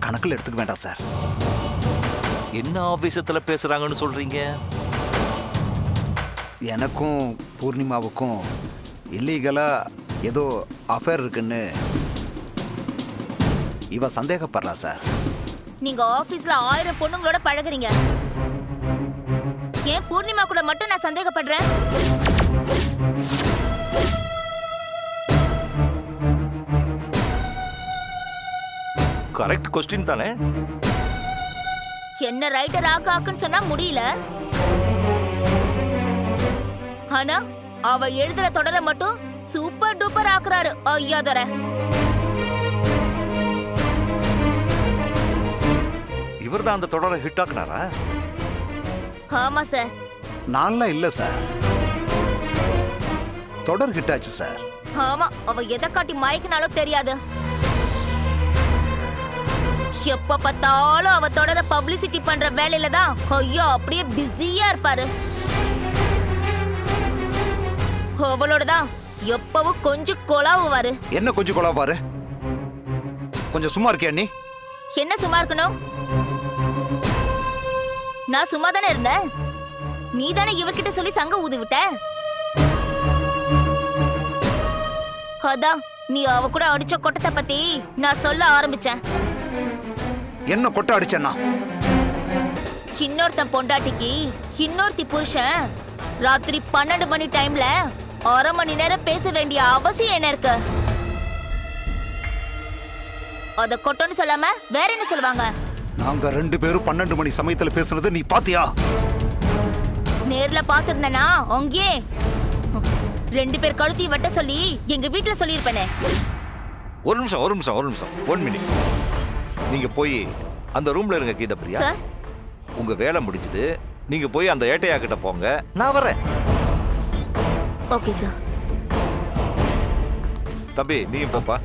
கணக்கில் எடுத்துக்க வேண்டாம் சார். என்ன ஆபீசத்துல பேசுறாங்கன்னு சொல்றீங்க? எனக்கும் பூர்ணிமாவுக்கும் இல்லீகலா ஏதோ அஃபேர் இருக்குன்னு இவ சந்தேகப்படுறா சார். நீங்க ஆபீஸ்ல 1000 பொண்ணுங்களோட பழகுறீங்க, ஏன் பூர்ணிமா கூட மட்டும் நான் சந்தேகப்படுறேன்? கரெக்ட் கொஸ்டின் தானே? என்ன ரைட்டர் ஆக்குன்னு சொன்னா முடியல, ஆனா அவ எழுதுற தொடர மட்டும் சூப்பர் டூப்பர் ஆக்குறாரு ஐயாதர. இவர் தான் அந்த தொடரை ஹிட் ஆக்குனாரா? ஆமா சார். நான்லாம் இல்ல சார், தொடர் ஹிட் ஆச்சு சார். ஆமா, அவ எதை காட்டி மயக்கினாலும் தெரியாது, எப்ப பார்த்தாலும் அவ தொடர பப்ளிசிட்டி பண்ற வேலையில தான் ஐயா அப்படியே பிஸியா இருப்பாரு. அவளோட தான் எப்பவும் கொஞ்சம் கொலாவுவாரு. என்ன கொஞ்சம் கொலாவாரு? கொஞ்சம் சும்மா இருக்கியா நீ? என்ன சும்மா இருக்கணும்? நான் சும்மா தானே இருந்தேன், நீ தானே இவர்கிட்ட சொல்லி சங்க ஊதி விட்ட. அதான் நீ அவ கூட அடிச்ச கொட்டத்தை பத்தி நான் சொல்ல ஆரம்பிச்சேன். என்ன கொட்ட அடிச்சேன்னா? இன்னொருத்தன் பொண்டாட்டிக்கு இன்னொருத்தி புருஷன் ராத்திரி 12 மணி டைம்ல 1/2 மணி நேரம் பேச வேண்டிய அவசியம் என்ன இருக்கு? அத கொட்டோன்னு சொல்லாம வேற என்ன சொல்லுவாங்க? நாங்க 2 பேரும் 12 மணி சமயத்துல பேசுனது நீ பாத்தியா? நேர்ல பாத்துருந்தனா அங்கே 2 பேர் கழுத்தி வெட்ட சொல்லி எங்க வீட்டுல சொல்லியிருப்பேனே. ஒரு நிமிஷம் 1 மினிட். நீங்க போய் அந்த ரூம்ல இருங்க கீதா பிரியா. சார், உங்க வேலை முடிஞ்சது. நீங்க போய் அந்த ஏட்டையா கிட்ட போங்க, நான் வரேன். Okay sir. தம்பி நீயும் போப்பா.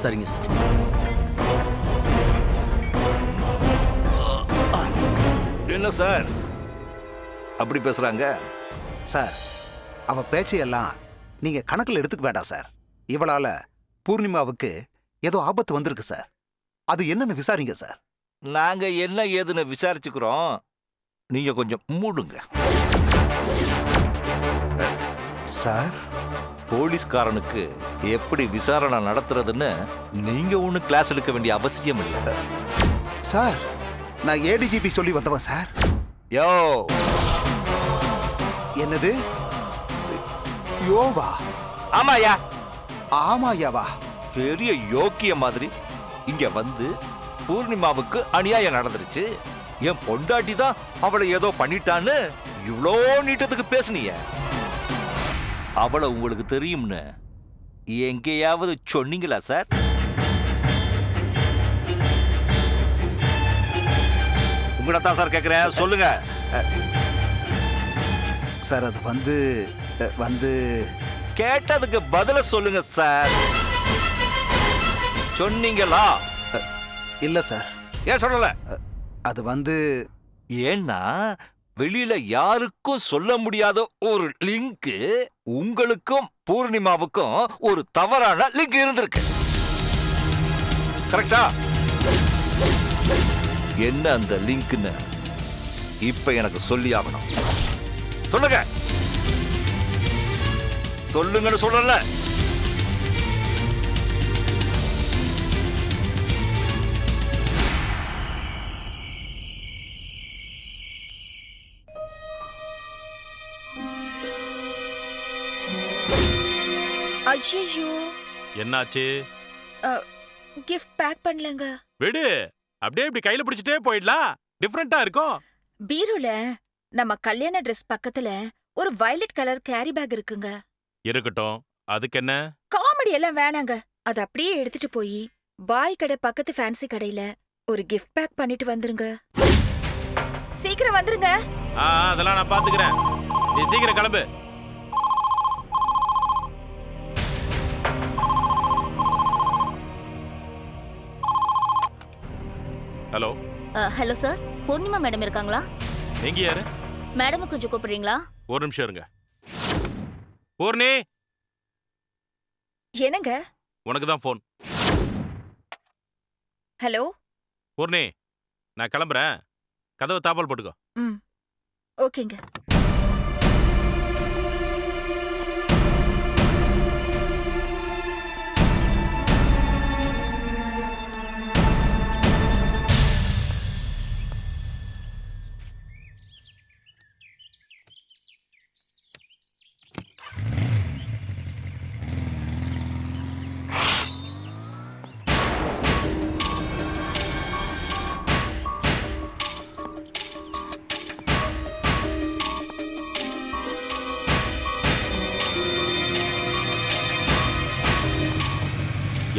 சரிங்க சார். என்ன சார் அப்படி பேசுறாங்க? சார், அவ பேச்சையெல்லாம் நீங்க கணக்கில் எடுத்துக்க வேண்டாம் சார். இவளால பூர்ணிமாவுக்கு ஏதோ ஆபத்து வந்திருக்கு சார். அது என்னன்னு விசாரிங்க சார். நாங்க என்ன ஏதுன்னு விசாரிச்சுக்கிறோம், நீங்க கொஞ்சம் மூடுங்க. சார், போலீஸ்காரனுக்கு எப்படி விசாரணை நடத்துறதுன்னு நீங்க ஒண்ணு கிளாஸ் எடுக்க வேண்டிய அவசியம் இல்லை. சார், நான் ஏடிஜிபி சொல்லி வந்தவன் சார். யோ, என்னது? யோவா? ஆமாயா. ஆமாயாவா? பெரிய யோக்கிய மாதிரி இங்க வந்து பூர்ணிமாவுக்கு அநியாயம் நடந்துருச்சு, என் பொண்டாட்டி தான் அவளை ஏதோ பண்ணிட்டான்னு இவ்வளோ நீட்டத்துக்கு பேசுனீங்க. அவளை உங்களுக்கு தெரியும்னு எங்கேயாவது சொன்னீங்களா சார்? உங்களை தான் சார் கேட்கிறேன், சொல்லுங்க. சார், அது வந்து கேட்டதுக்கு பதில சொல்லுங்க சார். சொன்னீங்களா? இல்ல சார். ஏன் சொல்லல? அது ஏன்னா வெளியில யாருக்கும் சொல்ல முடியாத ஒரு லிங்க் உங்களுக்கும் பூர்ணிமாவுக்கும் ஒரு தவறான லிங்க் இருந்திருக்கு. கரெக்டா? என்ன அந்த லிங்க்னு இப்ப எனக்கு சொல்லி ஆகணும். சொல்லுங்க. சொல்லுங்கன்னு சொல்லல. ஐயோ, என்னாச்சு? கிஃப்ட் பேக் பண்ணலங்க. விடு, அப்படியே இப்படி கையில பிடிச்சிட்டே போயிடலாம். டிஃபரெண்டா இருக்கும். பீரோல நம்ம கல்யாண ட்ரெஸ் பக்கத்துல ஒரு வயலட் கலர் கேரி பேக் இருக்குங்க. இருக்கட்டும், அதுக்கு என்ன? காமெடி எல்லாம் வேணாங்க. அது அப்படியே எடுத்துட்டு போய் பாய் கடை பக்கத்து ஃபேன்சி கடையில ஒரு கிஃப்ட் பேக் பண்ணிட்டு வந்துருங்க. சீக்கிரம் வந்துருங்க. அதெல்லாம் நான் பாத்துக்கிறேன். நீ சீக்கிரம் கிளம்பு. Hello. Hello sir, Purnima madam இருக்காங்களா? நீங்க யாரு? மேடம் கொஞ்சம் கூப்பிடுறீங்களா? ஒரு நிமிஷம் இருங்க. பூர்ணி, என்னங்க? உனக்கு தான் போன். ஹலோ. பூர்ணி, நான் கிளம்புறேன். கதவை தாப்பால் போட்டுக்கோ. ஓகேங்க.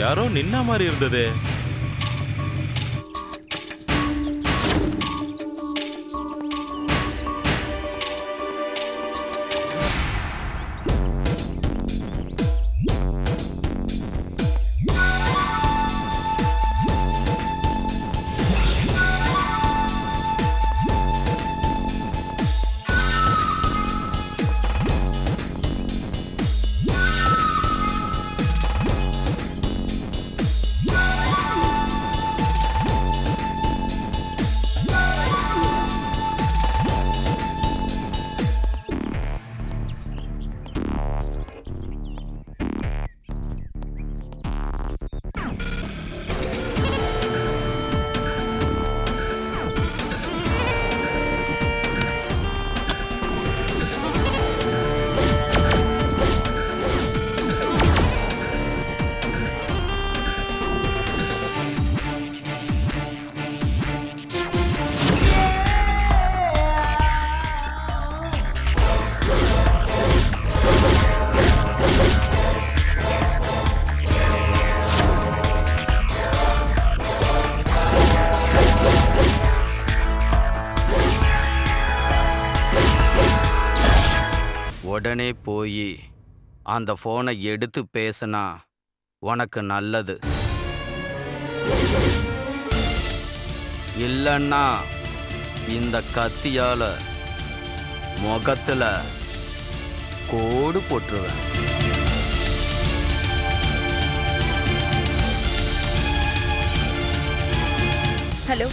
யாரோ நின்ன மாதிரி இருந்தது. உடனே போய் அந்த ஃபோனை எடுத்து பேசுனா உனக்கு நல்லது. இல்லைன்னா இந்த கத்தியால முகத்துல கோடு போட்டுருவேன். ஹலோ,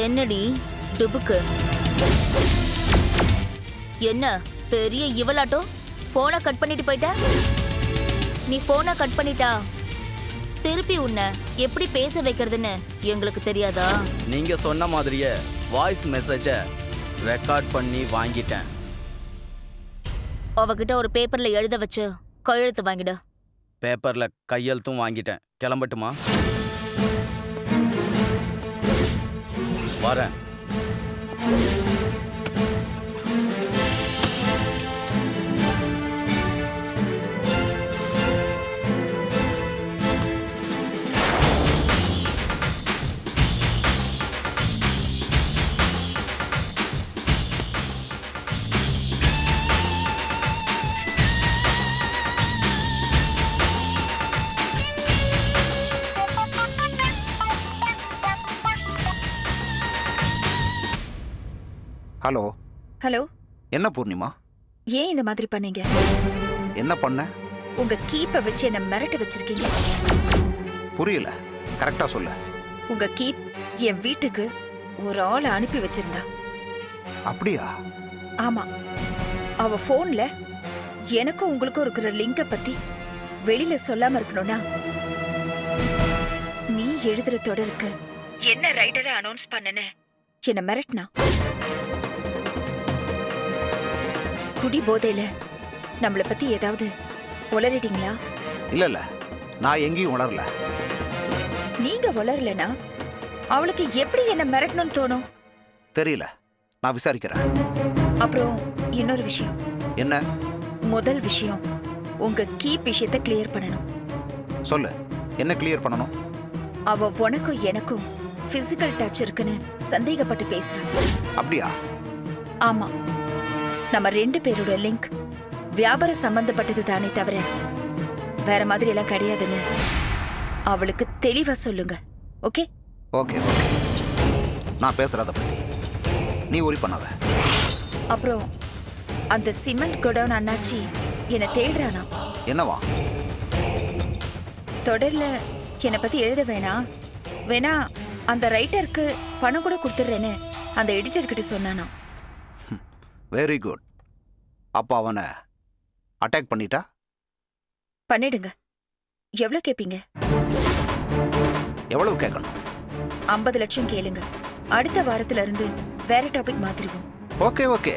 என்னடி டுபுக்கு? என்ன பெரிய இவளாட்டம் போனை கட் பண்ணிட்டு போயிட்ட? நீ போனை கட் பண்ணிட்டா திருப்பி உன்னை எப்படி பேச வைக்கிறதுன்னு எங்களுக்கு தெரியாதா? நீங்க சொன்ன மாதிரியே வாய்ஸ் மெசேஜை ரெக்கார்ட் பண்ணி வாங்கிட்டேன். அவகிட்ட ஒரு பேப்பர்ல எழுத வச்சு கையெழுத்து வாங்கிடு. பேப்பர்ல கையெழுத்தும் வாங்கிட்டேன். கிளம்பட்டுமா? வரேன். ஹலோ. ஹலோ. என்ன பூர்ணிமா? ஏன் இந்த மாதிரி பண்ணீங்க? என்ன பண்ண? உங்க கீப்பை வச்சு என்ன மிரட்ட வச்சிருக்கீங்க. புரியல, கரெக்டா சொல்லு. உங்க கீப் என் வீட்டுக்கு ஒரு ஆளை அனுப்பி வச்சிருந்தா. அப்படியா? ஆமா. அவ போன்ல எனக்கும் உங்களுக்கும் இருக்கிற லிங்க பத்தி வெளியில சொல்லாம இருக்கணும்னா நீ எழுதுற தொடருக்கு என்ன ரைடரை அனௌன்ஸ் பண்ணனு என்ன மிரட்டினா. குடி போதையில நம்மள பத்தி ஏதாவது உளறிட்டீங்களா? இல்ல இல்ல, நான் எங்கேயும் உளரல. நீங்க உளரலனா அவளுக்கு எப்படி என்ன மிரட்டணும்னு தோணும்? தெரியல, நான் விசாரிக்கிறேன். அப்புறம் இன்னொரு விஷயம். என்ன? முதல் விஷயம், உங்க கீப் விஷயத்தை கிளியர் பண்ணணும். சொல்லு, என்ன கிளியர் பண்ணணும்? அவ உனக்கும் எனக்கும் பிசிக்கல் டச் இருக்குன்னு சந்தேகப்பட்டு பேசுறான். அப்படியா? ஆமா. நம்ம 2 பேரோட லிங்க் வியாபார சம்பந்தப்பட்டது தானே தவிர வேற மாதிரி எல்லாம் கிடையாதுன்னு அவளுக்கு தெளிவா சொல்லுங்க. ஓகே? ஓகே ஓகே, நான் பேசுறத பத்தி நீ worry பண்ணாத. அப்புறம் அந்த சிமெண்ட் குடோன் அண்ணாச்சி என்ன தேடுறானா. என்னவா? தொடர்ல என்னை பத்தி எழுத வேணா அந்த ரைட்டருக்கு பணம் கூட கொடுத்துட்றேன்னு அந்த எடிட்டர் கிட்ட சொன்னானா. Very good. அப்ப அவனை அட்டாக் பண்ணிட்டா? பண்ணிடுங்க. எவ்வளவு கேப்பீங்க? எவ்வளவு கேட்கணும்? 50 லட்சம் கேளுங்க. அடுத்த வாரத்துல இருந்து வேற டாபிக் மாத்திருவோம். Okay okay.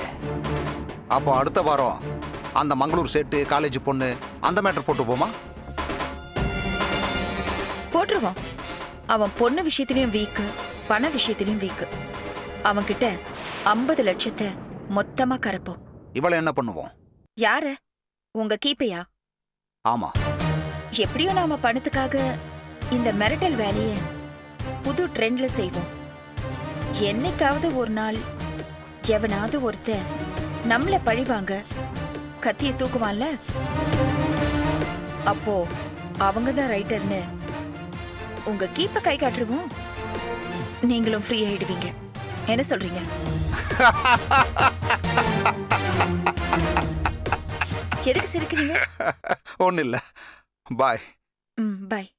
அப்போ அடுத்த வாரம் அந்த மங்களூர் சேட்டு காலேஜ் பொண்ணு அந்த மேட்டர் போட்டுப்போமா? போட்டுருவோம். அவன் பொண்ணு விஷயத்திலயும் வீக்கு, பண விஷயத்திலயும் வீக்கு. அவன்கிட்ட 50 லட்சத்தை மொத்தமா கரப்போம். இவளை என்ன பண்ணுவோம்? யார? உங்க கீப்பையா? ஆமா. எப்படியோ நாம பணத்துக்காக இந்த மிரட்டல் வேலைய புது ட்ரெண்ட்ல செய்வோம். என்னைக்காவது ஒரு நாள் எவனாவது ஒருத்தன் நம்மள பழிவாங்க கத்திய தூக்குவான்ல, அப்போ அவங்கதான் ரைட்டர்னு உங்க கீப்ப கை காட்டுருவோம். நீங்களும் ஃப்ரீ ஆயிடுவீங்க. என்ன சொல்றீங்க? எதுக்கு சிரிக்கிறீங்க? ஒன்னும் இல்ல. பாய். பாய்.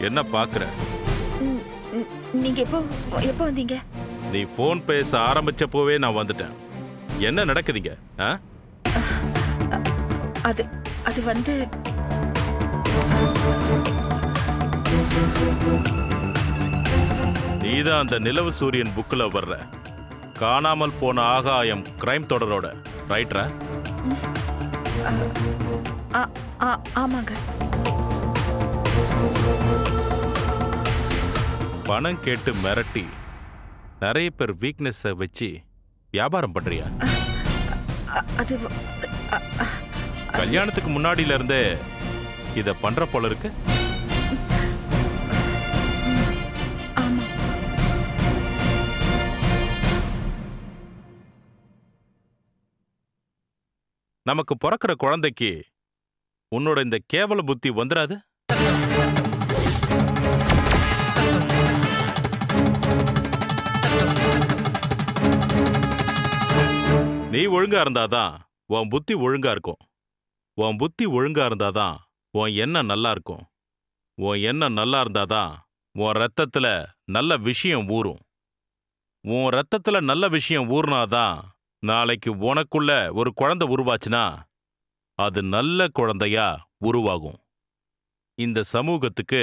என்ன பாக்குற? நீங்க எப்போ வந்தீங்க? நீ போன் பேச ஆரம்பிச்சப்போவே நான் வந்துட்டேன். என்ன நடக்குதுங்க? அது வந்து நீதான் அந்த நிலவு சூரியன் புக்ல வர்ற காணாமல் போன ஆகாயம் கிரைம் தொடரோட ரைட்டரா? ஆமாங்க. பணம் கேட்டு மிரட்டி நிறைய பேர் வீக்னஸை வச்சு வியாபாரம் பண்றியா? அது கல்யாணத்துக்கு முன்னாடியில இருந்தே இத பண்ற போல இருக்கு. ஆமா. நமக்கு பிறக்கிற குழந்தைக்கு உன்னோட இந்த கேவல புத்தி வந்துராது? நீ ஒழுங்கா இருந்தாதான் உன் புத்தி ஒழுங்கா இருக்கும். உன் புத்தி ஒழுங்கா இருந்தாதான் உன் எண்ணம் நல்லா இருக்கும். உன் எண்ணம் நல்லா இருந்தாதான் உன் ரத்தத்துல நல்ல விஷயம் ஊறும். உன் ரத்தத்துல நல்ல விஷயம் ஊர்னாதான் நாளைக்கு உனக்குள்ள ஒரு குழந்தை உருவாச்சுன்னா அது நல்ல குழந்தையா உருவாகும். இந்த சமூகத்துக்கு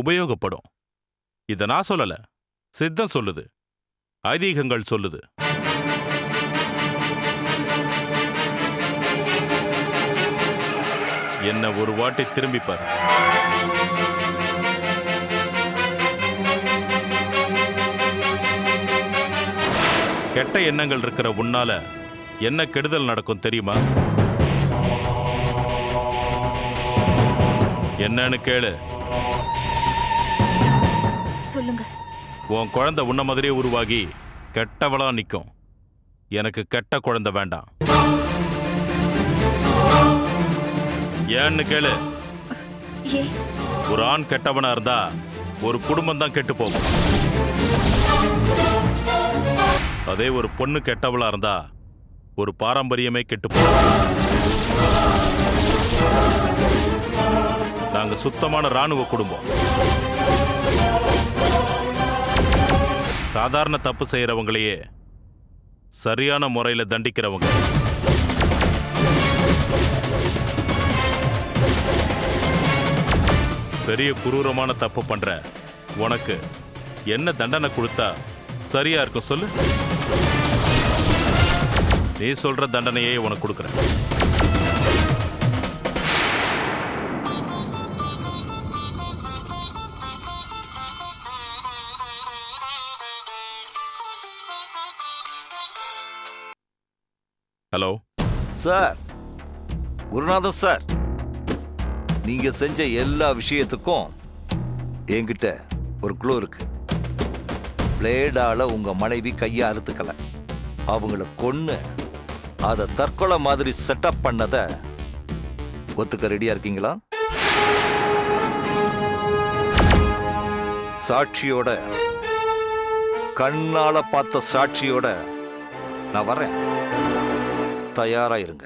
உபயோகப்படும். இத நான் சொல்லல, சித்தம் சொல்லுது, ஐதீகங்கள் சொல்லுது. என்ன ஒரு வாட்டி திரும்பி பாரு. கெட்ட எண்ணங்கள் இருக்கிற உன்னால என்ன கெடுதல் நடக்கும் தெரியுமா? என்னன்னு கேளு. சொல்லுங்க. உன் குழந்தை உன்ன மாதிரியே உருவாகி கெட்டவளா நிக்கும். எனக்கு கெட்ட குழந்தை வேண்டாம். ஏன்னு கேளு. ஒரு ஆண் கெட்டவனா இருந்தா ஒரு குடும்பம் தான் கெட்டு போகும். அதே ஒரு பொண்ணு கெட்டவளா இருந்தா ஒரு பாரம்பரியமே கெட்டு போகும். நாங்க சுத்தமான ராணுவ குடும்பம். சாதாரண தப்பு செய்யறவங்களையே சரியான முறையில தண்டிக்கிறவங்க. பெரிய குரூரமான தப்பு பண்ற உனக்கு என்ன தண்டனை கொடுத்தா சரியா இருக்கும் சொல்லு? நீ சொல்ற தண்டனையே உனக்கு கொடுக்குறேன். ஹலோ சார், குருநாதன் சார், நீங்க செஞ்ச எல்லா விஷயத்துக்கும் என்கிட்ட ஒரு க்ளூ இருக்கு. பிளேடால உங்க மனைவி கையை அறுத்துக்கல, அவங்கள கொன்னு அதை தற்கொலை மாதிரி செட்டப் பண்ணத ஒத்துக்க ரெடியா இருக்கீங்களா? சாட்சியோட, கண்ணால பார்த்த சாட்சியோட நான் வரேன். தயாரா இருங்க.